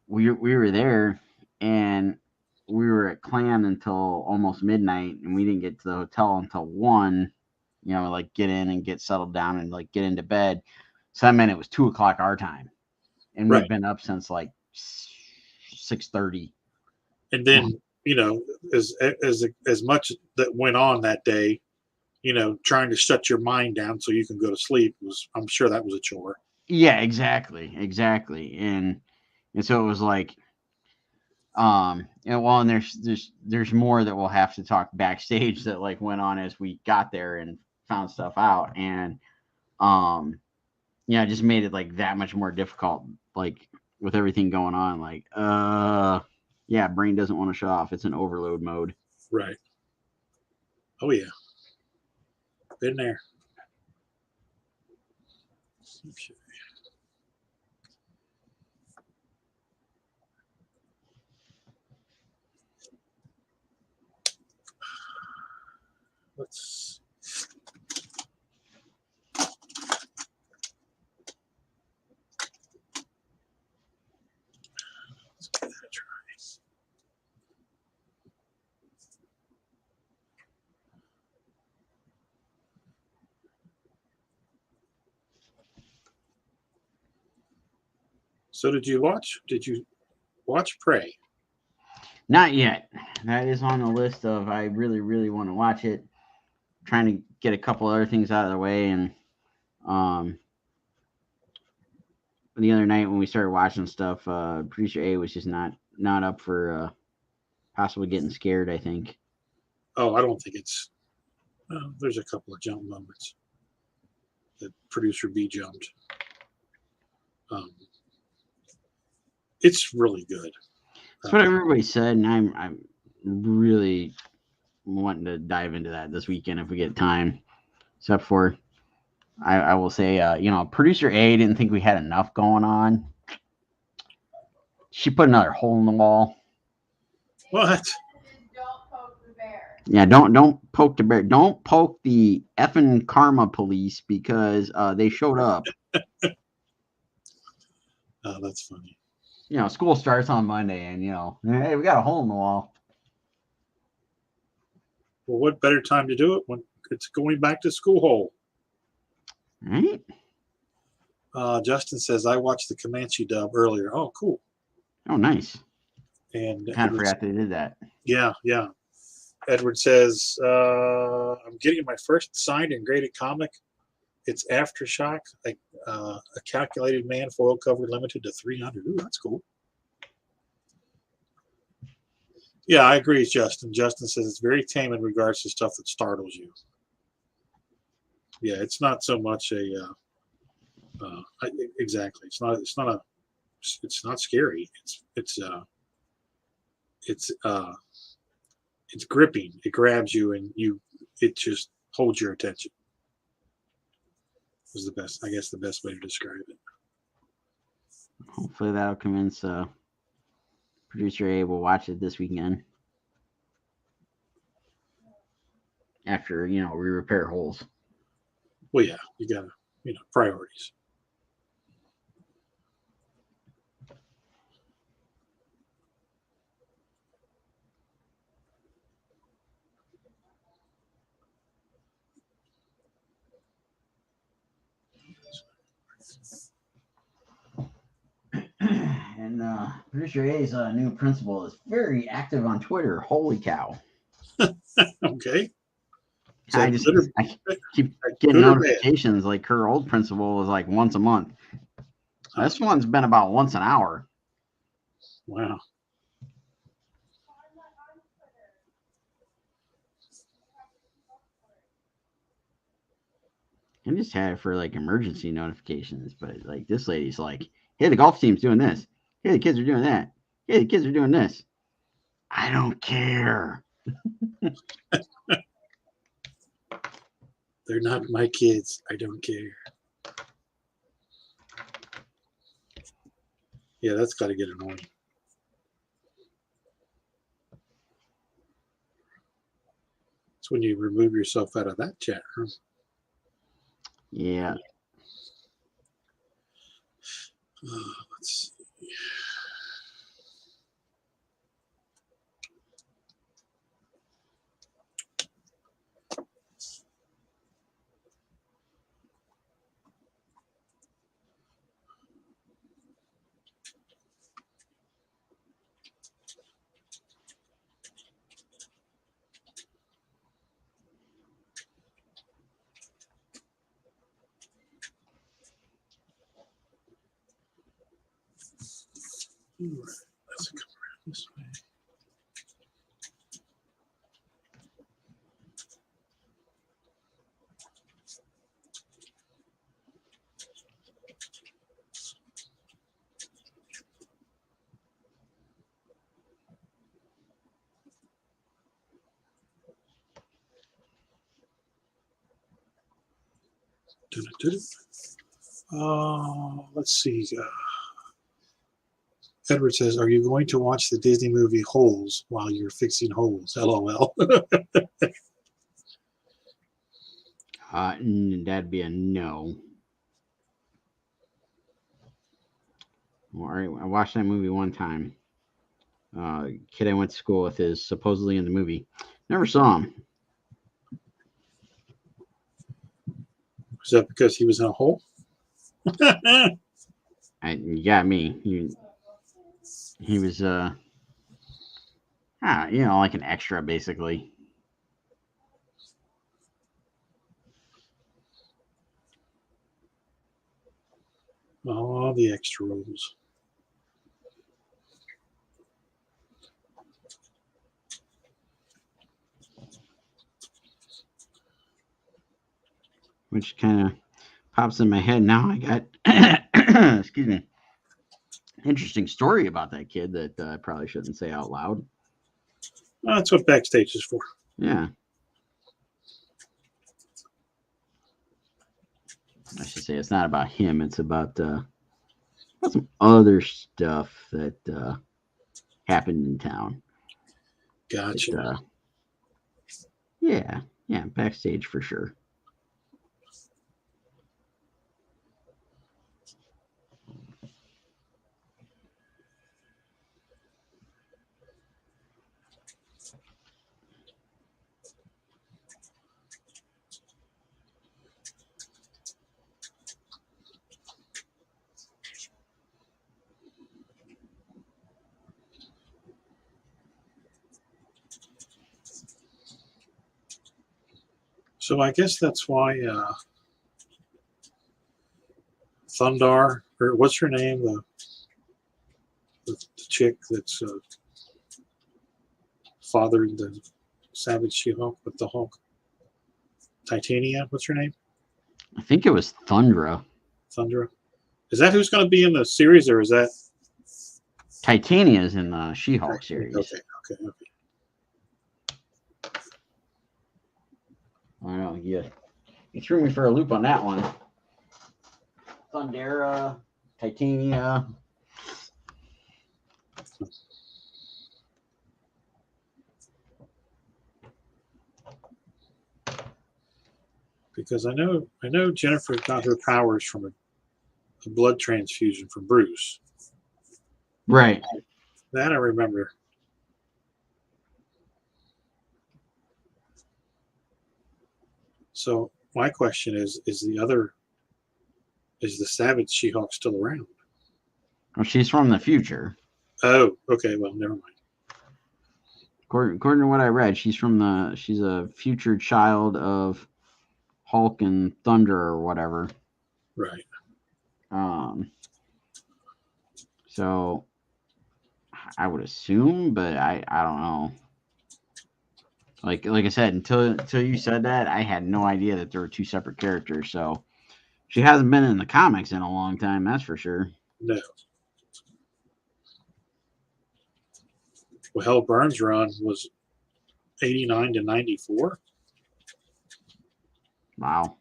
we were there, and we were at Clan until almost midnight, and we didn't get to the hotel until 1, like get in and get settled down and like get into bed. So that meant it was 2 o'clock our time. And we've been up since like 6:30. And then, as much that went on that day, trying to shut your mind down so you can go to sleep I'm sure that was a chore. Yeah, exactly. And so it was like, and there's more that we'll have to talk backstage that like went on as we got there and found stuff out, and it just made it like that much more difficult, like with everything going on, like brain doesn't want to shut off. It's in overload mode. Right. Oh yeah. Been there. Okay. Let's give that a try. So did you watch Prey? Not yet. That is on the list of I really, really want to watch it. Trying to get a couple other things out of the way, and the other night when we started watching stuff, producer A was just not up for possibly getting scared. I think. Oh, I don't think it's. There's a couple of jump moments that producer B jumped. It's really good. That's what everybody said, and I'm really wanting to dive into that this weekend if we get time. Except for, I will say, producer A didn't think we had enough going on. She put another hole in the wall. What? Yeah, don't poke the bear. Don't poke the effing karma police because they showed up. Oh, that's funny. School starts on Monday, and hey, we got a hole in the wall. Well, what better time to do it when it's going back to school hole? Right? Justin says I watched the Comanche dub earlier. Oh, cool. Oh, nice. And Kind of forgot they did that. Yeah. Edward says I'm getting my first signed and graded comic. It's Aftershock, a calculated man foil cover limited to 300. Ooh, that's cool. Yeah, I agree, Justin. Justin says it's very tame in regards to stuff that startles you. Yeah, it's not so much exactly. It's not scary. It's gripping. It grabs you and it just holds your attention. Was the best way to describe it. Hopefully that'll convince producer A will watch it this weekend. After, we repair holes. Well, yeah, you gotta, priorities. And producer A's new principal is very active on Twitter. Holy cow. Okay. I keep getting notifications like her old principal was like once a month. This one's been about once an hour. Wow. I just had it for like emergency notifications, but like this lady's like, hey, the golf team's doing this. Hey, the kids are doing that. Hey, the kids are doing this. I don't care. They're not my kids. I don't care. Yeah, that's got to get annoying. It's when you remove yourself out of that chat room. Yeah. Let's see. All right, let's come around this way. Let's see. Edward says, "Are you going to watch the Disney movie Holes while you're fixing holes?" LOL. That'd be a no. All right, I watched that movie one time. Kid I went to school with is supposedly in the movie. Never saw him. Is that because he was in a hole? You got me. He was like an extra basically. Oh, All the extra rules. Which kind of pops in my head now. I got, excuse me, interesting story about that kid that I probably shouldn't say out loud. Well, that's what backstage is for. Yeah. I should say it's not about him. It's about some other stuff that happened in town. Gotcha. Yeah, backstage for sure. So I guess that's why Thundar, or what's her name, the chick that's fathered the Savage She-Hulk with the Hulk. Titania, what's her name? I think it was Thundra. Thundra. Is that who's going to be in the series, or is that Titania's in the She-Hulk series. Okay. I don't know. You threw me for a loop on that one. Thundera, Titania. Because I know Jennifer got her powers from a blood transfusion from Bruce. Right. That I remember. So my question is the Savage She-Hulk still around? Well, she's from the future. Oh, okay. Well, never mind. According to what I read, she's a future child of Hulk and Thunder or whatever. Right. So I would assume, but I don't know. Like I said, until you said that, I had no idea that there were two separate characters. So she hasn't been in the comics in a long time, that's for sure. No. Well, hell, Burns' run was 89 to 94. Wow.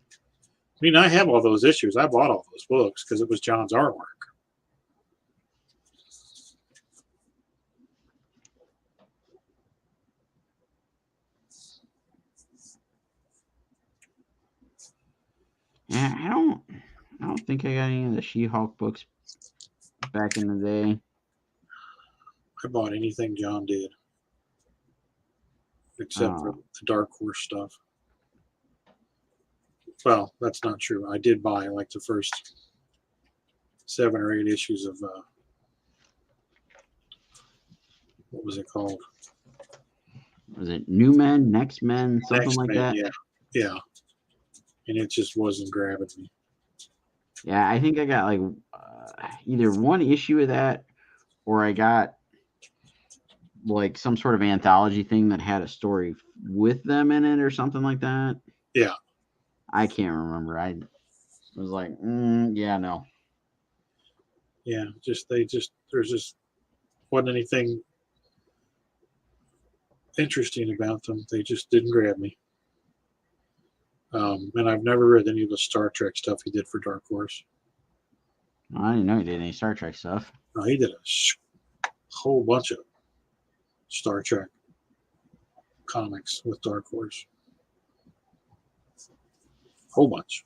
I mean, I have all those issues. I bought all those books because it was John's artwork. Yeah, I don't think I got any of the She-Hulk books back in the day. I bought anything John did, except for the Dark Horse stuff. Well, that's not true. I did buy like the first 7 or 8 issues of what was it called? Was it New Men, Next Men, something Next like Man, that? Yeah. And it just wasn't grabbing me. Yeah, I think I got like either one issue of that, or I got like some sort of anthology thing that had a story with them in it or something like that. Yeah. I can't remember. I was like, yeah, no. Yeah, there's just wasn't anything interesting about them. They just didn't grab me. And I've never read any of the Star Trek stuff he did for Dark Horse. I didn't know he did any Star Trek stuff. No, he did a whole bunch of Star Trek comics with Dark Horse. Whole bunch.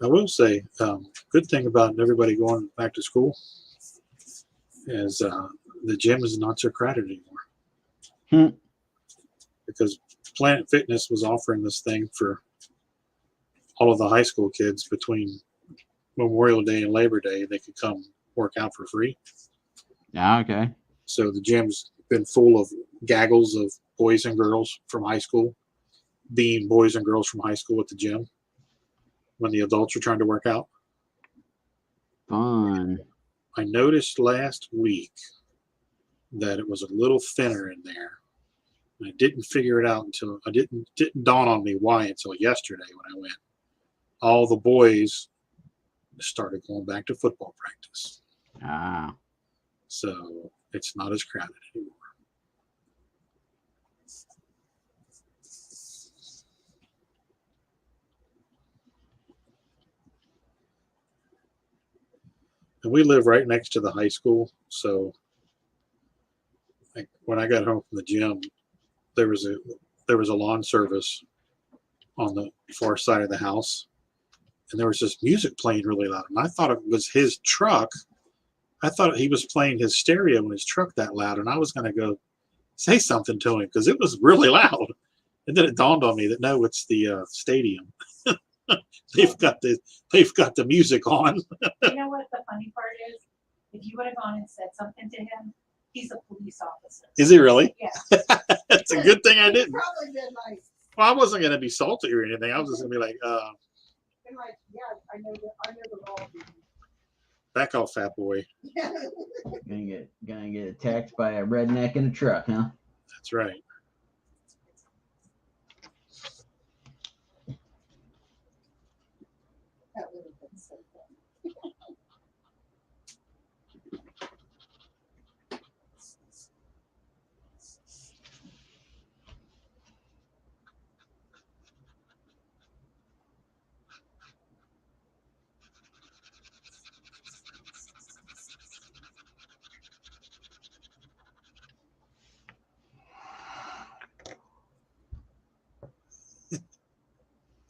I will say, good thing about everybody going back to school is the gym is not so crowded anymore. Hmm. Because Planet Fitness was offering this thing for all of the high school kids between Memorial Day and Labor Day. They could come work out for free. Yeah, okay. So the gym's been full of gaggles of boys and girls from high school, being boys and girls from high school at the gym when the adults are trying to work out. Fun. I noticed last week that it was a little thinner in there. I didn't figure it out until didn't dawn on me why until yesterday when I went. All the boys started going back to football practice. Ah. So it's not as crowded anymore. And we live right next to the high school, so when I got home from the gym, there was a lawn service on the far side of the house, and there was this music playing really loud, and I thought it was his truck. I thought he was playing his stereo in his truck that loud, and I was going to go say something to him because it was really loud. And then it dawned on me that no, it's the stadium. They've got the music on. You know what the funny part is? If you would have gone and said something to him, he's a police officer. Is he really? Yeah. It's a good thing I didn't. Probably been nice. Well, I wasn't going to be salty or anything. I was just going to be like, Been like, yeah, I know the role. back off, fat boy. Gonna get attacked by a redneck in a truck, huh? That's right. That would have been so fun.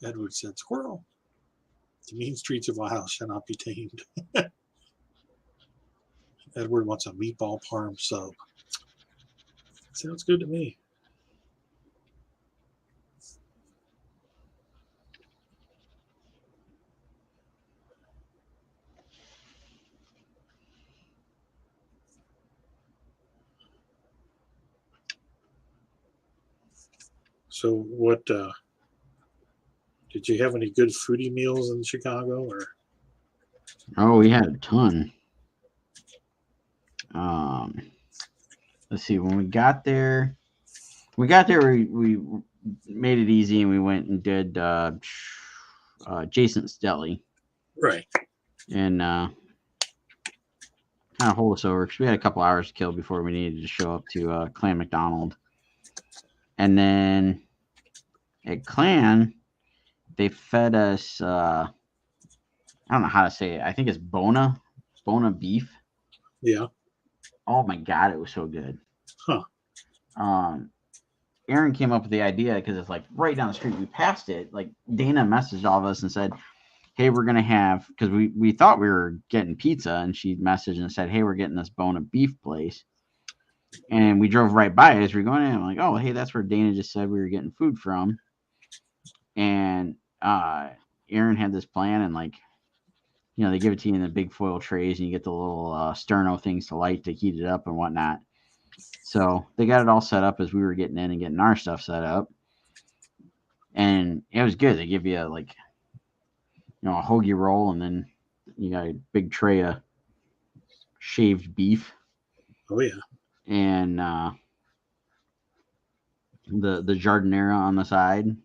Edward said, "Squirrel. The mean streets of Ohio shall not be tamed." Edward wants a meatball parm sub. Sounds good to me. So what did you have any good foodie meals in Chicago or Oh, we had a ton. Let's see. When we got there, we made it easy and we went and did Jason's Deli right? and kind of hold us over because we had a couple hours to kill before we needed to show up to Clan McDonald. And then at Clan, they fed us, I don't know how to say it. I think it's Bona beef. Yeah. Oh my God, it was so good. Huh. Aaron came up with the idea because it's like right down the street. We passed it. Like Dana messaged all of us and said, "Hey, we're gonna have," because we thought we were getting pizza, and she messaged and said, "Hey, we're getting this Bona beef place." And we drove right by it as we were going in. I'm like, "Oh, hey, that's where Dana just said we were getting food from." And Aaron had this plan, and like, you know, they give it to you in the big foil trays, and you get the little sterno things to light to heat it up and whatnot. So they got it all set up as we were getting in and getting our stuff set up. And it was good. They give you a hoagie roll, and then you got a big tray of shaved beef. Oh yeah. And the jardinera on the side.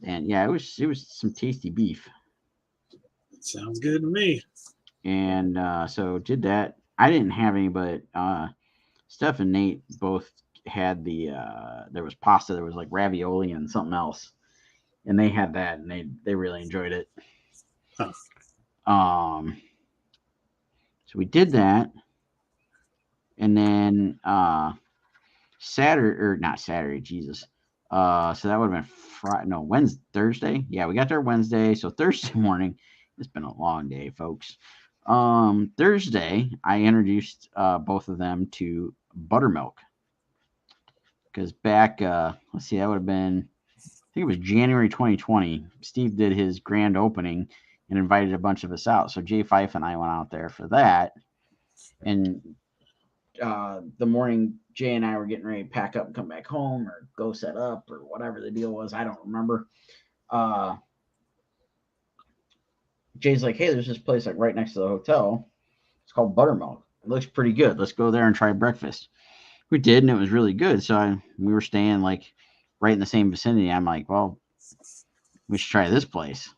And yeah, it was some tasty beef. Sounds good to me. And so did that. I didn't have any, but Steph and Nate both had there was pasta, there was like ravioli and something else. And they had that and they really enjoyed it. Huh. So we did that. And then Saturday, Jesus. So that would have been Thursday. Yeah, we got there Wednesday. So Thursday morning, it's been a long day, folks. Thursday, I introduced both of them to buttermilk. Because back, let's see, that would have been, I think it was January 2020. Steve did his grand opening and invited a bunch of us out. So Jay Fife and I went out there for that. And the morning Jay and I were getting ready to pack up and come back home or go set up or whatever the deal was, I don't remember. Jay's like, hey, there's this place like right next to the hotel. It's called Buttermilk. It looks pretty good. Let's go there and try breakfast. We did, and it was really good. So we were staying like right in the same vicinity. I'm like, well, we should try this place.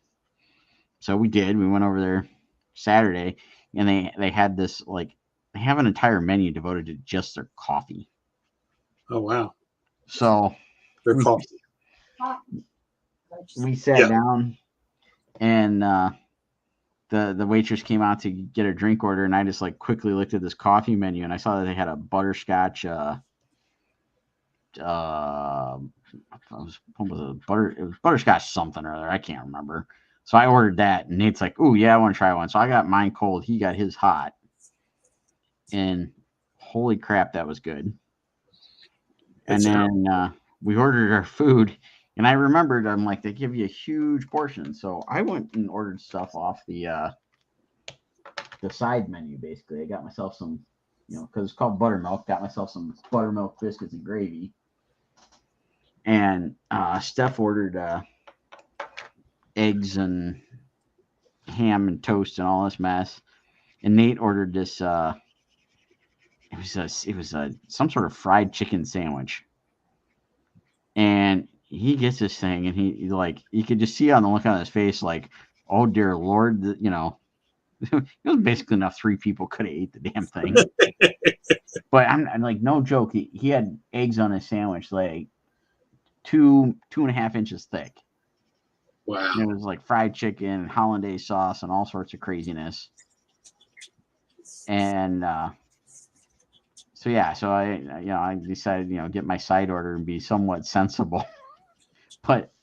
So we did. We went over there Saturday, and they had this like, they have an entire menu devoted to just their coffee. Oh wow. So Their coffee. we sat down, and the waitress came out to get a drink order, and I just like quickly looked at this coffee menu, and I saw that they had a butterscotch. What was it? It was butterscotch something or other. I can't remember. So I ordered that, and Nate's like, "Ooh, yeah, I want to try one." So I got mine cold. He got his hot, and holy crap, that was good. And then we ordered our food, and I remembered, I'm like, they give you a huge portion. So I went and ordered stuff off the side menu. Basically, I got myself some, because it's called buttermilk. Got myself some buttermilk biscuits and gravy. And Steph ordered eggs and ham and toast and all this mess. And Nate ordered this. It was some sort of fried chicken sandwich. And he gets this thing, and he like, you could just see on the look on his face, like, oh dear Lord, it was basically enough 3 people could have ate the damn thing. But I'm like, no joke, he had eggs on his sandwich like 2.5 inches thick. Wow. And it was like fried chicken, hollandaise sauce, and all sorts of craziness. And so I decided, get my side order and be somewhat sensible. But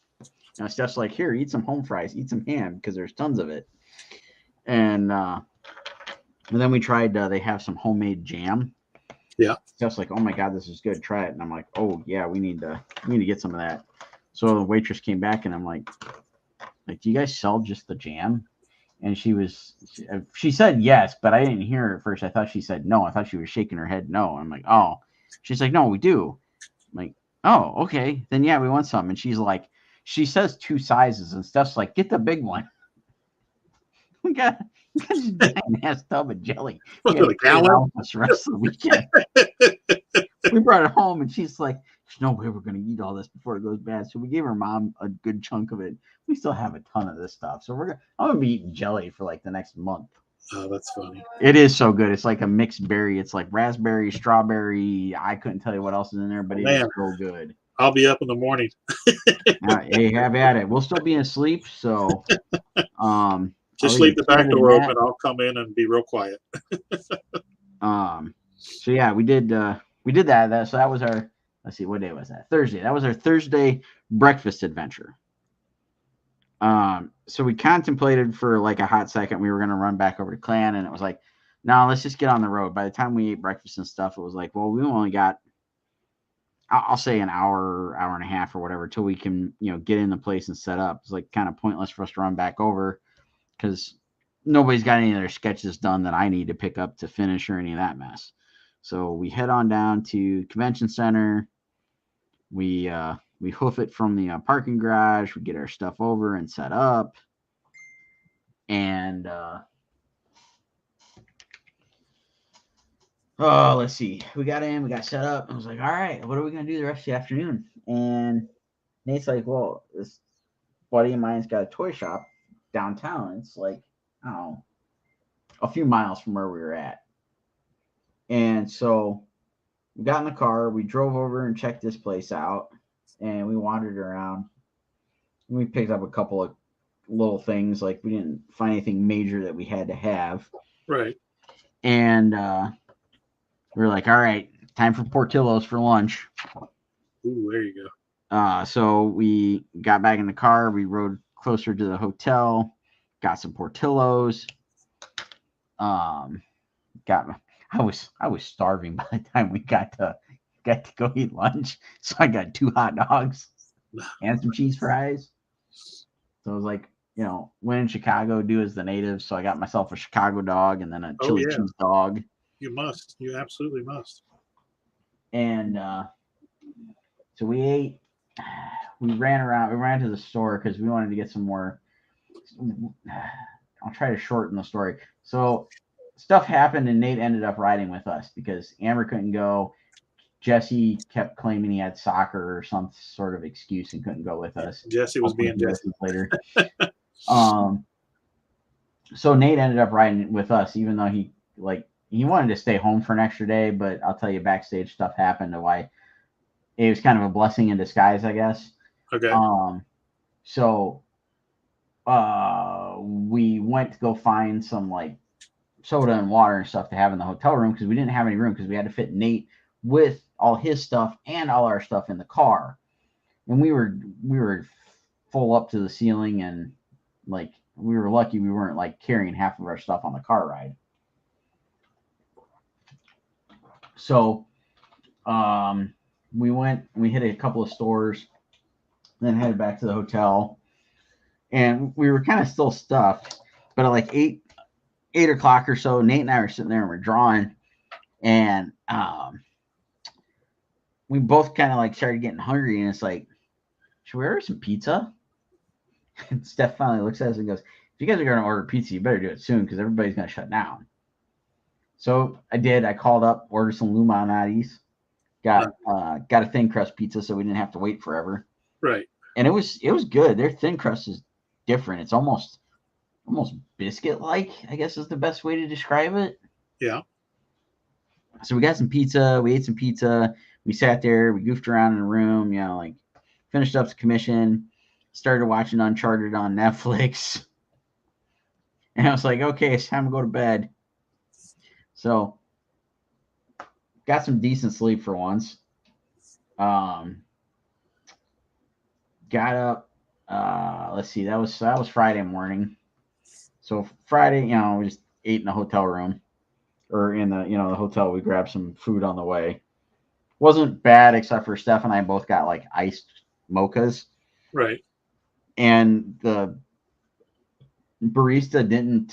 Steph's like, here, eat some home fries, eat some ham, because there's tons of it. And then we tried, they have some homemade jam. Yeah. Steph's like, oh my God, this is good. Try it. And I'm like, oh yeah, we need to get some of that. So the waitress came back, and I'm like, do you guys sell just the jam? And she said yes, but I didn't hear her at first. I thought she said no. I thought she was shaking her head no. I'm like, oh. She's like, no, we do. I'm like, oh, okay. Then yeah, we want some. And she's like, she says 2 sizes, and Steph's like, get the big one. we got this giant ass tub of jelly. We got to carry it out the rest of the weekend. We brought it home, and she's like, there's no way we're going to eat all this before it goes bad. So we gave her mom a good chunk of it. We still have a ton of this stuff. So I'm going to be eating jelly for like the next month. Oh, that's funny. It is so good. It's like a mixed berry. It's like raspberry, strawberry. I couldn't tell you what else is in there, but it is so good. I'll be up in the morning. Hey, have at it. We'll still be asleep, so just leave the back door open. I'll come in and be real quiet. So yeah, we did that. So that was our, let's see, what day was that? Thursday. That was our Thursday breakfast adventure. So we contemplated for like a hot second, we were going to run back over to Clan, and it was like, no, let's just get on the road. By the time we ate breakfast and stuff, it was like, well, we only got, I'll say an hour and a half or whatever till we can, get in the place and set up. It's like kind of pointless for us to run back over because nobody's got any of their sketches done that I need to pick up to finish or any of that mess. So we head on down to Convention Center. We hoof it from the parking garage. We get our stuff over and set up. And let's see. We got in, we got set up. I was like, all right, what are we going to do the rest of the afternoon? And Nate's like, well, this buddy of mine's got a toy shop downtown. It's like, I don't know, a few miles from where we were at. And so we got in the car, we drove over and checked this place out, and we wandered around. We picked up a couple of little things, like we didn't find anything major that we had to have. Right. And we were like, all right, time for Portillo's for lunch. Ooh, there you go. So we got back in the car, we rode closer to the hotel, got some Portillo's. got my, I was starving by the time we got to go eat lunch. So I got 2 hot dogs and some cheese fries. So it was like, when in Chicago, do as the natives. So I got myself a Chicago dog and then a chili yeah. cheese dog. You must. You absolutely must. And so we ate. We ran around. We ran to the store because we wanted to get some more. I'll try to shorten the story. So stuff happened, and Nate ended up riding with us because Amber couldn't go. Jesse kept claiming he had soccer or some sort of excuse and couldn't go with us. Jesse was being Jesse. Later. So Nate ended up riding with us, even though he wanted to stay home for an extra day. But I'll tell you, backstage stuff happened to why it was kind of a blessing in disguise, I guess. Okay. So we went to go find some like soda and water and stuff to have in the hotel room because we didn't have any room because we had to fit Nate with all his stuff and all our stuff in the car. And we were full up to the ceiling, and like we were lucky we weren't like carrying half of our stuff on the car ride. So we hit a couple of stores, then headed back to the hotel, and we were kind of still stuffed, but at like 8 o'clock or so, Nate and I were sitting there and we're drawing, and we both kind of like started getting hungry, and it's like, should we order some pizza? And Steph finally looks at us and goes, if you guys are going to order pizza, you better do it soon because everybody's going to shut down. So I did. I called up, ordered some Luminati's, got a thin crust pizza so we didn't have to wait forever. Right. And it was good. Their thin crust is different. It's almost biscuit-like, I guess is the best way to describe it. Yeah. So we got some pizza. We ate some pizza. We sat there. We goofed around in the room, like finished up the commission, started watching Uncharted on Netflix. And I was like, okay, it's time to go to bed. So got some decent sleep for once. Got up. Let's see. That was Friday morning. So Friday, we just ate in the hotel room, or in the the hotel. We grabbed some food on the way. Wasn't bad, except for Steph and I both got like iced mochas. Right. And the barista didn't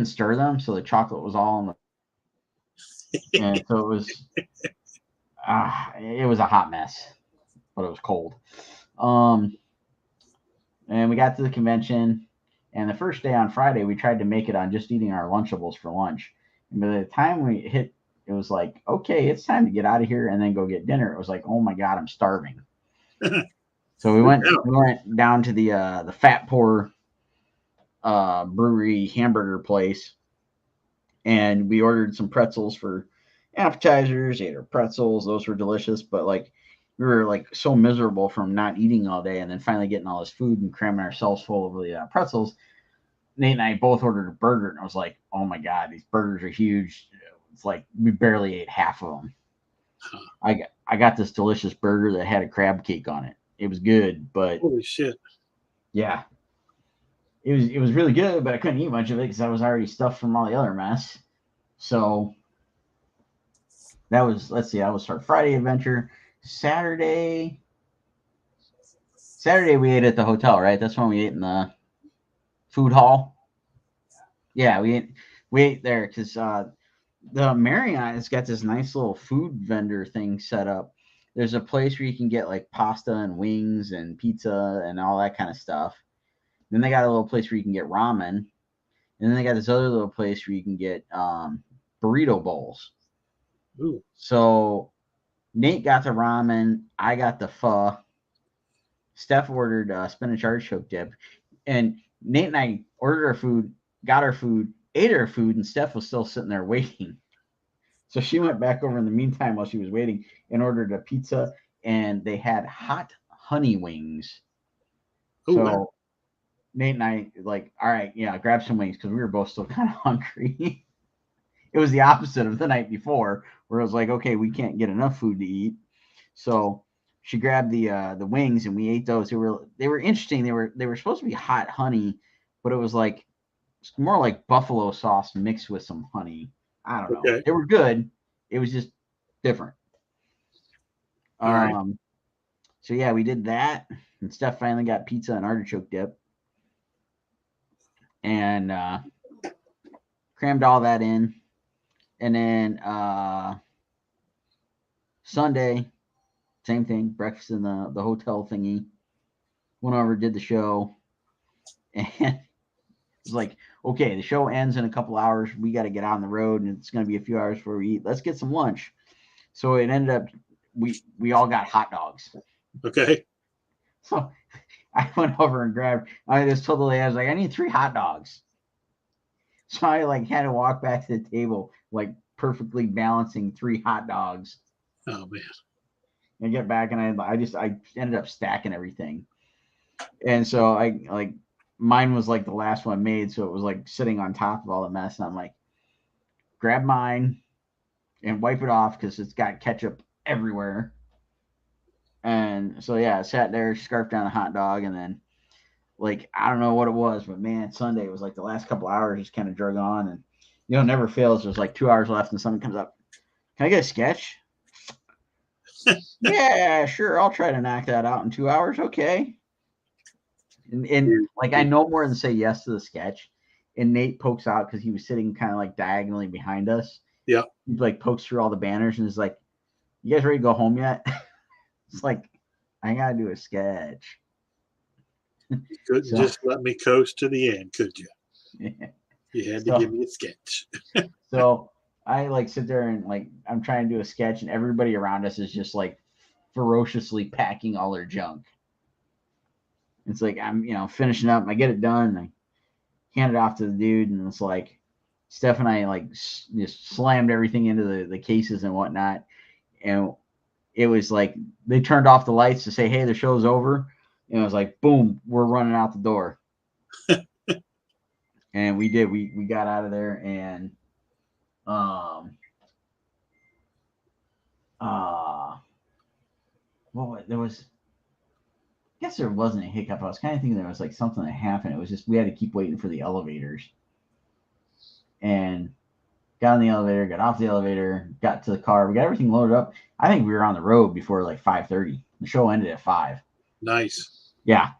stir them, so the chocolate was all in the. And so it was a hot mess, but it was cold. And we got to the convention, and the first day on Friday, we tried to make it on just eating our Lunchables for lunch. And by the time we hit, it was like, okay, it's time to get out of here and then go get dinner. It was like, oh my God, I'm starving. So we went down to the Fat Pour brewery hamburger place, and we ordered some pretzels for appetizers, ate our pretzels. Those were delicious, but like we were like so miserable from not eating all day and then finally getting all this food and cramming ourselves full of the pretzels. Nate and I both ordered a burger, and I was like, oh my God, these burgers are huge. It's like we barely ate half of them. I got this delicious burger that had a crab cake on it. It was good, but holy shit. Yeah. It was really good, but I couldn't eat much of it because I was already stuffed from all the other mess. So that was Friday adventure. Saturday we ate at the hotel, right? That's when we ate in the food hall. Yeah, we ate there because the Marriott has got this nice little food vendor thing set up. There's a place where you can get like pasta and wings and pizza and all that kind of stuff. Then they got a little place where you can get ramen. And then they got this other little place where you can get burrito bowls. Ooh. So Nate got the ramen. I got the pho. Steph ordered spinach artichoke dip. And Nate and I ordered our food, got our food, ate our food, and Steph was still sitting there waiting. So she went back over in the meantime while she was waiting and ordered a pizza, and they had hot honey wings. Ooh, so wow. Nate and I like, all right, yeah, grab some wings because we were both still kind of hungry. It was the opposite of the night before, where it was like, okay, we can't get enough food to eat. So she grabbed the wings, and we ate those. They were interesting. They were supposed to be hot honey, but it was like It's more like buffalo sauce mixed with some honey. I don't know. Okay. They were good. It was just different. All right. So yeah, we did that, and Steph finally got pizza and artichoke dip, and crammed all that in, and then Sunday, same thing, breakfast in the hotel thingy. Went over, did the show, and it was like, okay, the show ends in a couple hours. We got to get out on the road, and it's going to be a few hours before we eat. Let's get some lunch. So it ended up we all got hot dogs. Okay. So I went over and grabbed. I just told the lady, I was like, I need 3 hot dogs. So I like had to walk back to the table, like perfectly balancing 3 hot dogs, Oh man. and get back, and I ended up stacking everything. And so I like mine was like the last one made, so it was like sitting on top of all the mess. And I'm like, grab mine and wipe it off because it's got ketchup everywhere. And so yeah, I sat there, scarfed down a hot dog, and then like I don't know what it was, but man, Sunday was like the last couple hours just kind of drug on, and never fails. There's like 2 hours left, and something comes up. Can I get a sketch? Yeah, sure. I'll try to knock that out in 2 hours. Okay. And like I know more than say yes to the sketch. And Nate pokes out because he was sitting kind of like diagonally behind us. Yeah. He like pokes through all the banners and is like, "You guys ready to go home yet?" It's like, I gotta do a sketch. You couldn't So- just let me coast to the end, could you? Yeah. You had to So- give me a sketch. So I like sit there and like I'm trying to do a sketch, and everybody around us is just like ferociously packing all their junk. It's like I'm finishing up, and I get it done, and I hand it off to the dude, and it's like Steph and I like just slammed everything into the cases and whatnot, and it was like they turned off the lights to say, "Hey, the show's over," and it was like, "Boom, we're running out the door." And we did. We got out of there, and well, there was. I guess there wasn't a hiccup. I was kind of thinking there was like something that happened. It was just we had to keep waiting for the elevators, and got on the elevator, got off the elevator, got to the car. We got everything loaded up. I think we were on the road before like 5:30. The show ended at 5. Nice. Yeah.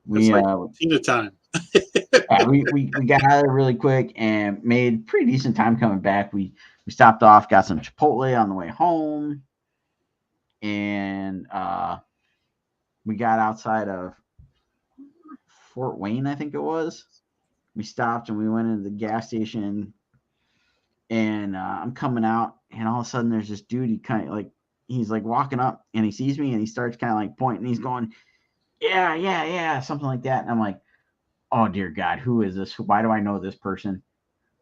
It's like Tina time. we got out of there really quick and made pretty decent time coming back. We stopped off, got some Chipotle on the way home, and we got outside of Fort Wayne, I think it was. We stopped and we went into the gas station, and I'm coming out, and all of a sudden there's this dude. He's like walking up, and he sees me, and he starts kind of like pointing. He's going, yeah, something like that. And I'm like, oh dear God, who is this? Why do I know this person?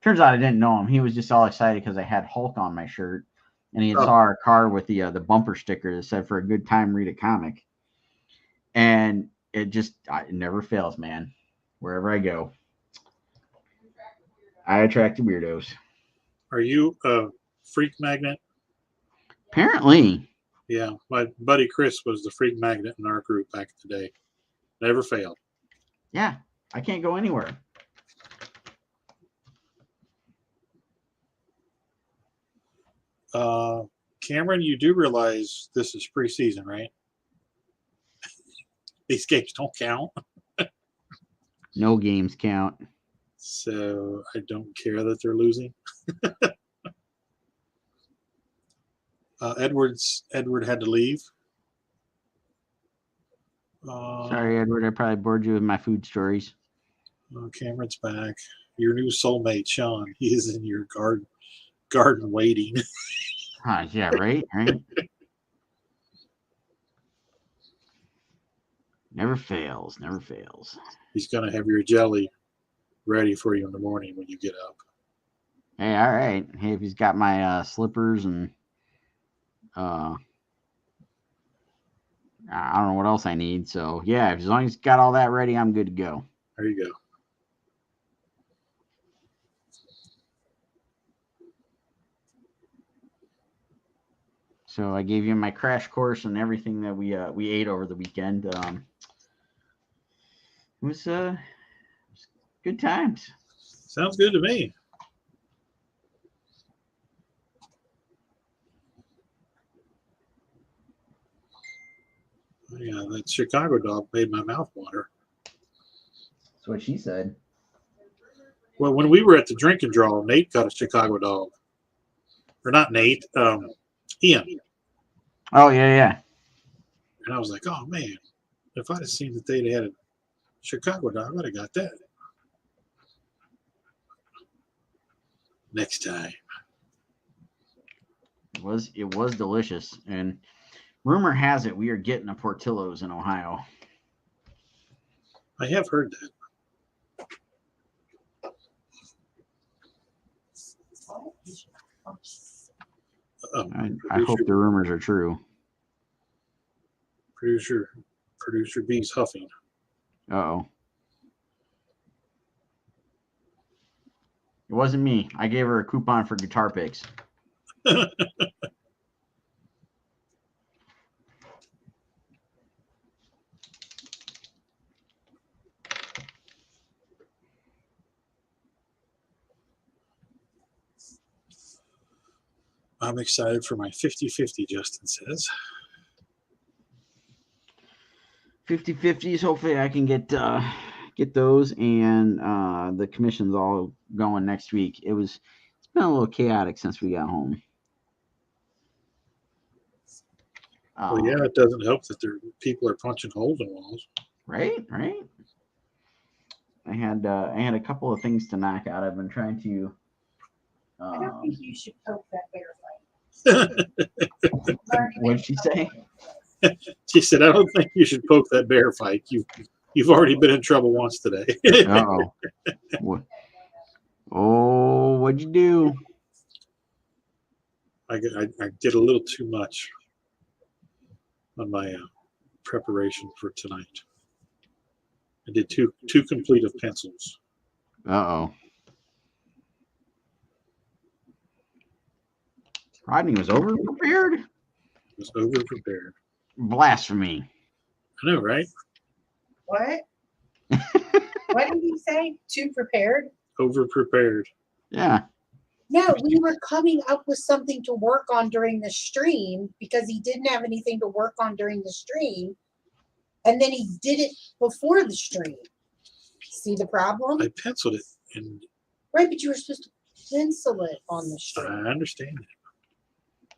Turns out I didn't know him. He was just all excited because I had Hulk on my shirt, and he had saw our car with the bumper sticker that said "For a good time, read a comic." And it never fails, man. Wherever I go, I attract weirdos. Are you a freak magnet? Apparently. Yeah, my buddy Chris was the freak magnet in our group back in the day. Never failed. Yeah, I can't go anywhere. Cameron, you do realize this is preseason, right? These games don't count. No games count. So I don't care that they're losing. Edward had to leave. Sorry, Edward. I probably bored you with my food stories. Cameron's back. Your new soulmate, Sean. He is in your garden waiting. Yeah, right. Never fails. He's gonna have your jelly ready for you in the morning when you get up. Hey, all right. Hey, if he's got my slippers and I don't know what else I need. So yeah, as long as he's got all that ready, I'm good to go. There you go. So I gave you my crash course and everything that we ate over the weekend. It was Good times. Sounds good to me. Yeah, that Chicago dog made my mouth water. That's what she said. Well, when we were at the drink and draw, Nate got a Chicago dog. Or not Nate, Ian. Oh, yeah. And I was like, oh, man, if I'd have seen that they'd had a Chicago dog, I'd have got that. Next time. It was delicious. And rumor has it we are getting a Portillo's in Ohio. I have heard that. I hope the rumors are true. Producer B's huffing. Uh-oh. It wasn't me. I gave her a coupon for guitar picks. I'm excited for my 50-50, Justin says. 50-50s. Hopefully I can get those, and the commission's all going next week. It's been a little chaotic since we got home. Well, yeah, it doesn't help that people are punching holes in walls. Right. I had a couple of things to knock out. I've been trying to. I don't think you should poke that bear fight. What'd she say? She said, I don't think you should poke that bear fight. You've already been in trouble once today. Uh-oh. Oh, what'd you do? I did a little too much on my preparation for tonight. I did too complete of pencils. Uh-oh. Rodney was over-prepared? Was over-prepared. Blasphemy. I know, right? What? What did he say? Too prepared? Over-prepared. Yeah. No, we were coming up with something to work on during the stream because he didn't have anything to work on during the stream. And then he did it before the stream. See the problem? I penciled it, and Right, but you were supposed to pencil it on the I stream. understand it.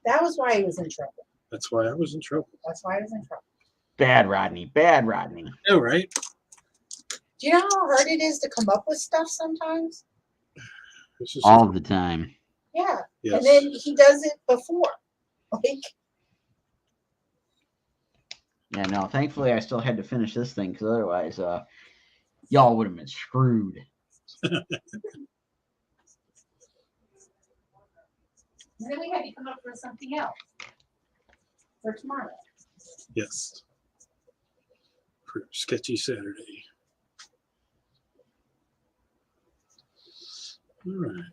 That was why he was in trouble. That's why I was in trouble. That's why I was in trouble. Bad Rodney. Bad Rodney. I know, right? Do you know how hard it is to come up with stuff sometimes? This is All the time. Yeah. yes. And then he does it before. Like, Yeah, no, thankfully I still had to finish this thing because otherwise y'all would have been screwed. And then we had to come up with something else for tomorrow. Yes. For Sketchy Saturday. All right.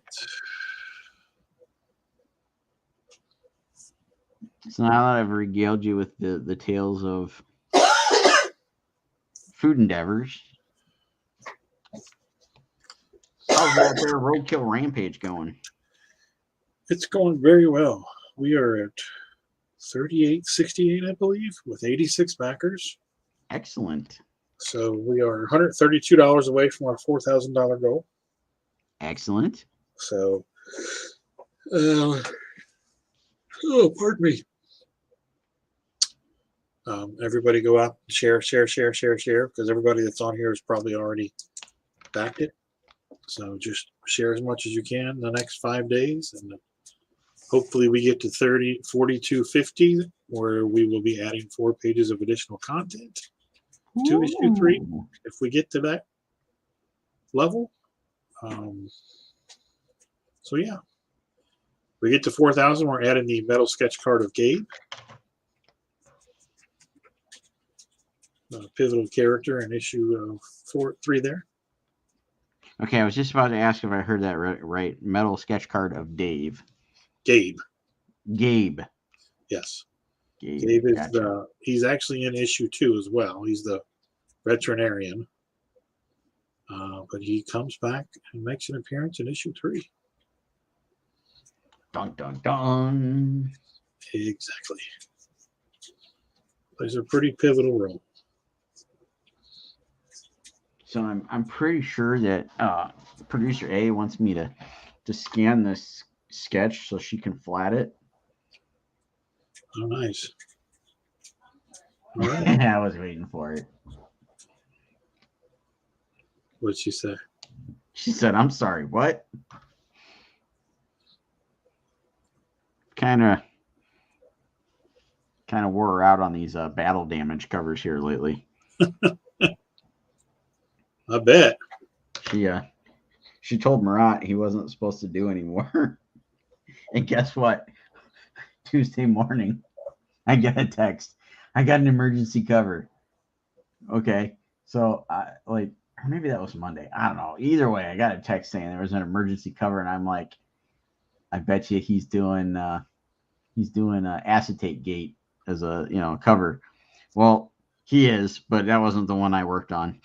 So now that I've regaled you with the tales of food endeavors, how's that there roadkill rampage going? It's going very well. We are at 38.68, I believe, with 86 backers. Excellent. So we are $132 away from our $4,000 goal. Excellent. So, pardon me. Everybody go out and share, because everybody that's on here has probably already backed it. So just share as much as you can in the next 5 days, and hopefully we get to 42.50, where we will be adding 4 pages of additional content to issue 3 Ooh. if we get to that level. So yeah, we get to 4,000. We're adding the metal sketch card of Gabe, pivotal character in issue 3 there. Okay, I was just about to ask if I heard that right. Metal sketch card of Dave. Gabe, Gabe yes. Gabe is gotcha. He's actually in issue 2 as well. He's the veterinarian. But he comes back and makes an appearance in issue 3. Dun dun dun. Exactly. Plays a pretty pivotal role. So I'm pretty sure that producer A wants me to scan this sketch so she can flat it. Oh, nice. All right. I was waiting for it. What'd she say? She said, "I'm sorry, what?" Kind of wore her out on these battle damage covers here lately. I bet. She told Murat he wasn't supposed to do anymore. And guess what? Tuesday morning, I get a text. I got an emergency cover. Okay, so or maybe that was Monday. I don't know. Either way, I got a text saying there was an emergency cover, and I'm like, I bet you he's doing acetate gate as a cover. Well, he is, but that wasn't the one I worked on.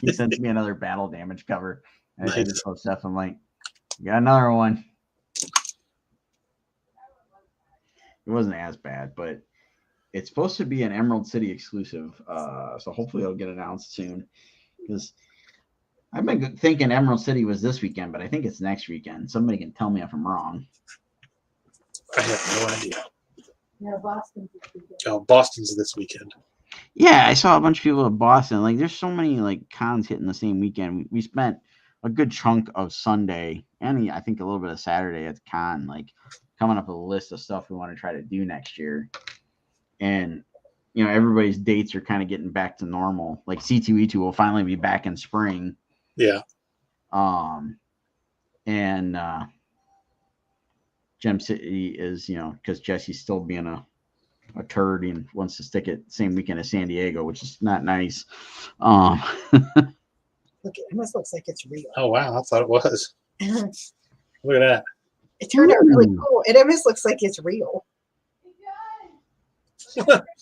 He sent me another battle damage cover. And I just told Steph, I'm like, got another one. It wasn't as bad, but it's supposed to be an Emerald City exclusive. So hopefully it'll get announced soon. Because I've been thinking Emerald City was this weekend, but I think it's next weekend. Somebody can tell me if I'm wrong. I have no idea. No, Boston's this weekend. Oh, Boston's this weekend. Yeah, I saw a bunch of people at Boston. Like, there's so many cons hitting the same weekend. We spent a good chunk of Sunday and I think a little bit of Saturday at the con, coming up with a list of stuff we want to try to do next year. And everybody's dates are kind of getting back to normal. Like C2E2 will finally be back in spring. Yeah. And Gem City is because Jesse's still being a turd and wants to stick it same weekend as San Diego, which is not nice. Look, it almost looks like it's real. Oh, wow. I thought it was. Look at that. It turned out really cool. It almost looks like it's real.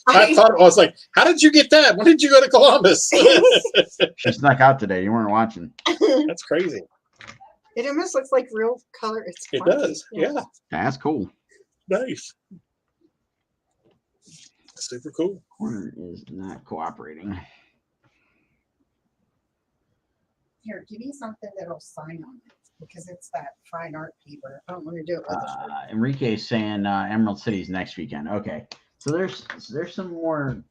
I thought it was like, how did you get that? When did you go to Columbus? She snuck out today. You weren't watching. That's crazy. It almost looks like real color. It funny. does. Yeah. That's cool. Nice. Super cool. Corner is not cooperating. Here, give me something that'll sign on it because it's that fine art paper. I don't want to do it with Enrique's saying Emerald City's next weekend. Okay, so there's some more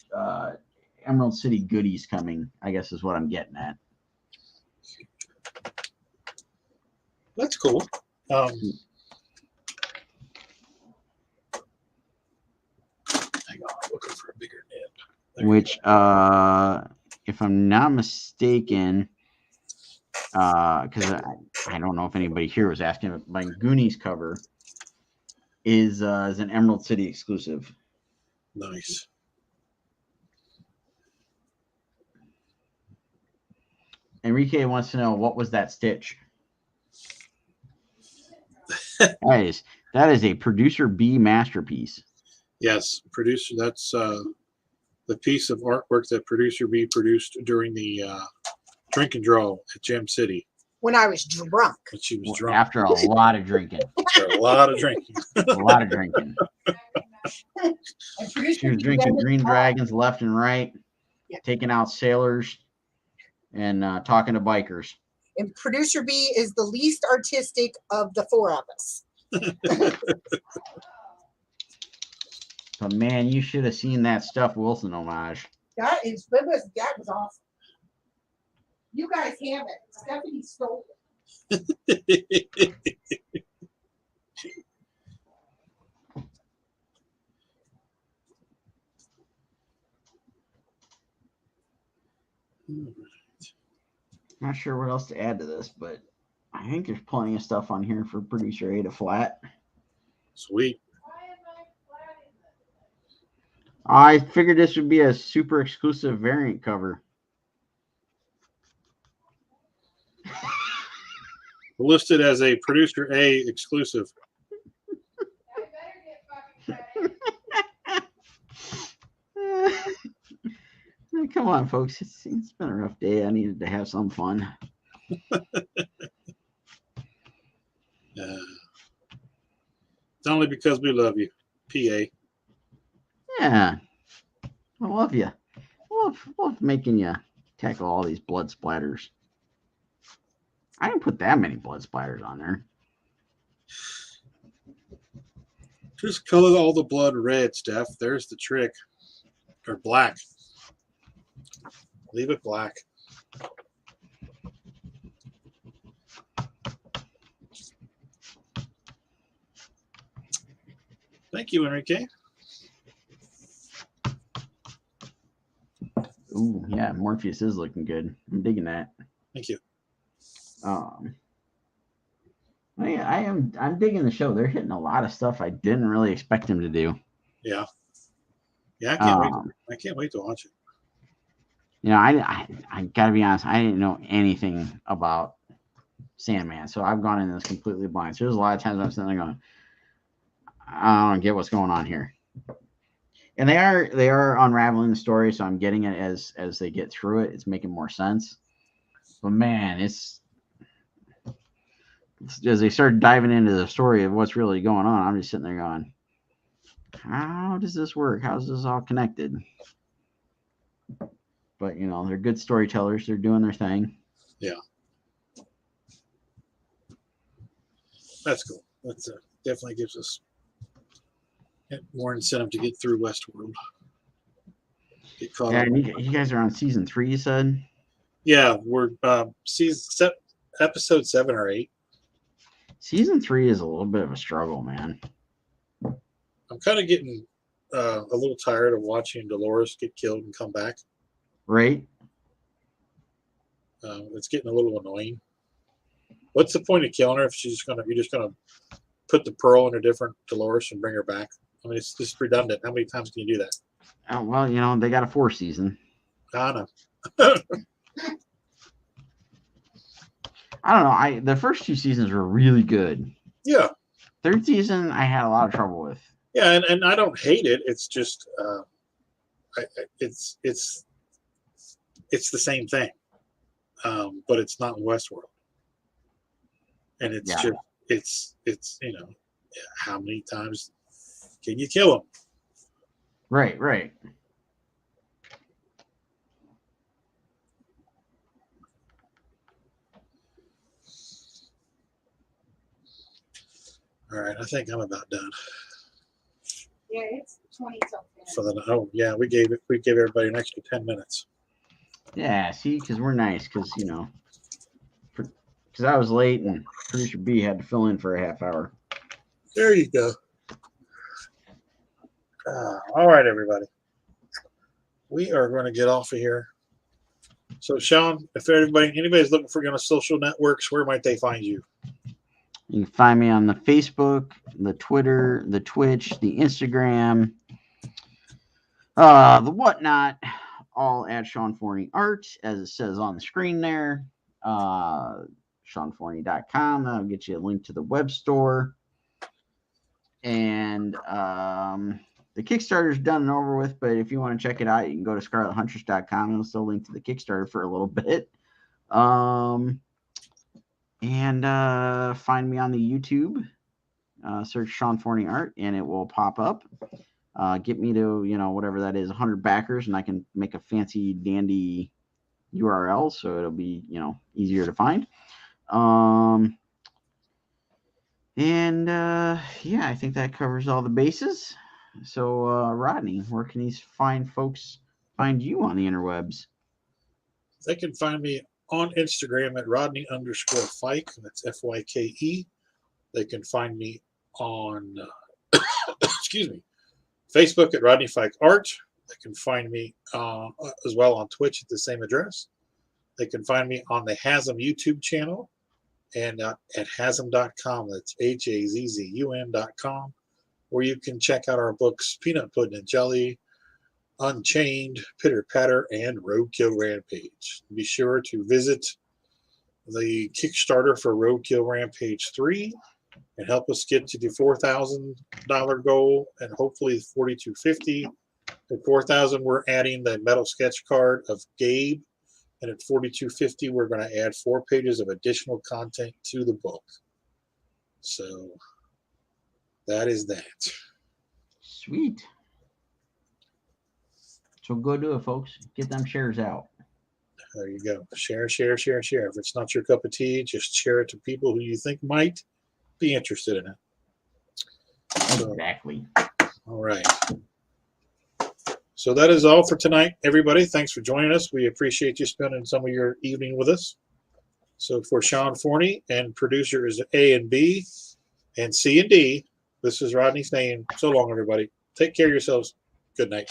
Emerald City goodies coming, I guess is what I'm getting at. That's cool. Hang on, I'm looking for a bigger nib. There Which, if I'm not mistaken, because I don't know if anybody here was asking, but my Goonies cover is an Emerald City exclusive. Nice. Enrique wants to know, what was that stitch? That is a producer B masterpiece. Yes, producer. That's the piece of artwork that producer B produced during the drink and draw at Gem City. when I was drunk. When she was drunk. After a lot of drinking. After a lot of drinking. A lot of drinking. And She was drinking green dragons left and right, taking out sailors, and talking to bikers. And producer B is the least artistic of the four of us. But man, you should have seen that Stuff Wilson homage. That was awesome. You guys have it. Stephanie stole it. Not sure what else to add to this, but I think there's plenty of stuff on here for producer A to flat. Sweet. I figured this would be a super exclusive variant cover. Listed as a producer A exclusive. Come on, folks. It's been a rough day. I needed to have some fun. It's only because we love you, PA. Yeah. I love you. Love making you tackle all these blood splatters. I didn't put that many blood splatters on there. Just color all the blood red, Steph. There's the trick. Or black. Leave it black. Thank you, Enrique. Ooh, yeah, Morpheus is looking good. I'm digging that. Thank you. I'm digging the show. They're hitting a lot of stuff I didn't really expect them to do. Yeah. Yeah, I can't wait. I can't wait to watch it. You know, I gotta be honest, I didn't know anything about Sandman, so I've gone into this completely blind. So there's a lot of times I'm sitting there going, I don't get what's going on here. And they are unraveling the story, so I'm getting it as they get through it. It's making more sense. But man, it's as they start diving into the story of what's really going on, I'm just sitting there going, how does this work? How's this all connected? But you know, they're good storytellers. They're doing their thing. Yeah. That's cool. That's definitely gives us more incentive to get through Westworld. Get caught up. And you guys are on season 3, you said? Yeah, we're episode 7 or 8. Season 3 is a little bit of a struggle, man. I'm kind of getting a little tired of watching Dolores get killed and come back. Right? It's getting a little annoying. What's the point of killing her if you're just gonna put the Pearl in a different Dolores and bring her back? I mean, it's just redundant. How many times can you do that? Oh, well, you know, they got a 4th season. I know. I don't know. The first 2 seasons were really good. Yeah. 3rd season, I had a lot of trouble with. Yeah, and I don't hate it. It's just it's the same thing, but it's not in Westworld, and it's just it's you know, how many times can you kill them? Right. All right, I think I'm about done. Yeah, it's 20 something. For the we gave everybody an extra 10 minutes. Yeah, see, because we're nice, because, you know, because I was late and producer B had to fill in for a half hour. There you go. All right, everybody. We are going to get off of here. So, Sean, if anybody's looking for you on social networks, where might they find you? You can find me on the Facebook, the Twitter, the Twitch, the Instagram, the whatnot, all at Sean Forney Art, as it says on the screen there. SeanForney.com. That'll get you a link to the web store. And the Kickstarter's done and over with, but if you want to check it out, you can go to ScarletHuntress.com. It'll still link to the Kickstarter for a little bit. And find me on the YouTube. Search Sean Forney Art, and it will pop up. Get me to, you know, whatever that is, 100 backers, and I can make a fancy dandy URL, so it'll be, you know, easier to find. Yeah, I think that covers all the bases. So, Rodney, where can these fine folks find you on the interwebs? They can find me on Instagram at Rodney_Fike. That's FYKE. They can find me on excuse me, Facebook at Rodney Fike Art. They can find me as well on Twitch at the same address. They can find me on the Hasm YouTube channel and at Hasm.com. That's HAZZUM.com, where you can check out our books Peanut Pudding and Jelly, Unchained, Pitter Patter, and Roadkill Rampage. Be sure to visit the Kickstarter for Roadkill Rampage 3 and help us get to the $4,000 goal and hopefully $4,250 At 4,000, we're adding the metal sketch card of Gabe, and at 4,250, we're going to add 4 pages of additional content to the book. So that is that. Sweet. So go do it, folks. Get them shares out. There you go. Share, share, share, share. If it's not your cup of tea, just share it to people who you think might be interested in it. So, Exactly. all right. So that is all for tonight, everybody. Thanks for joining us. We appreciate you spending some of your evening with us. So for Sean Forney and producers A and B and C and D, this is Rodney saying so long, everybody. Take care of yourselves. Good night.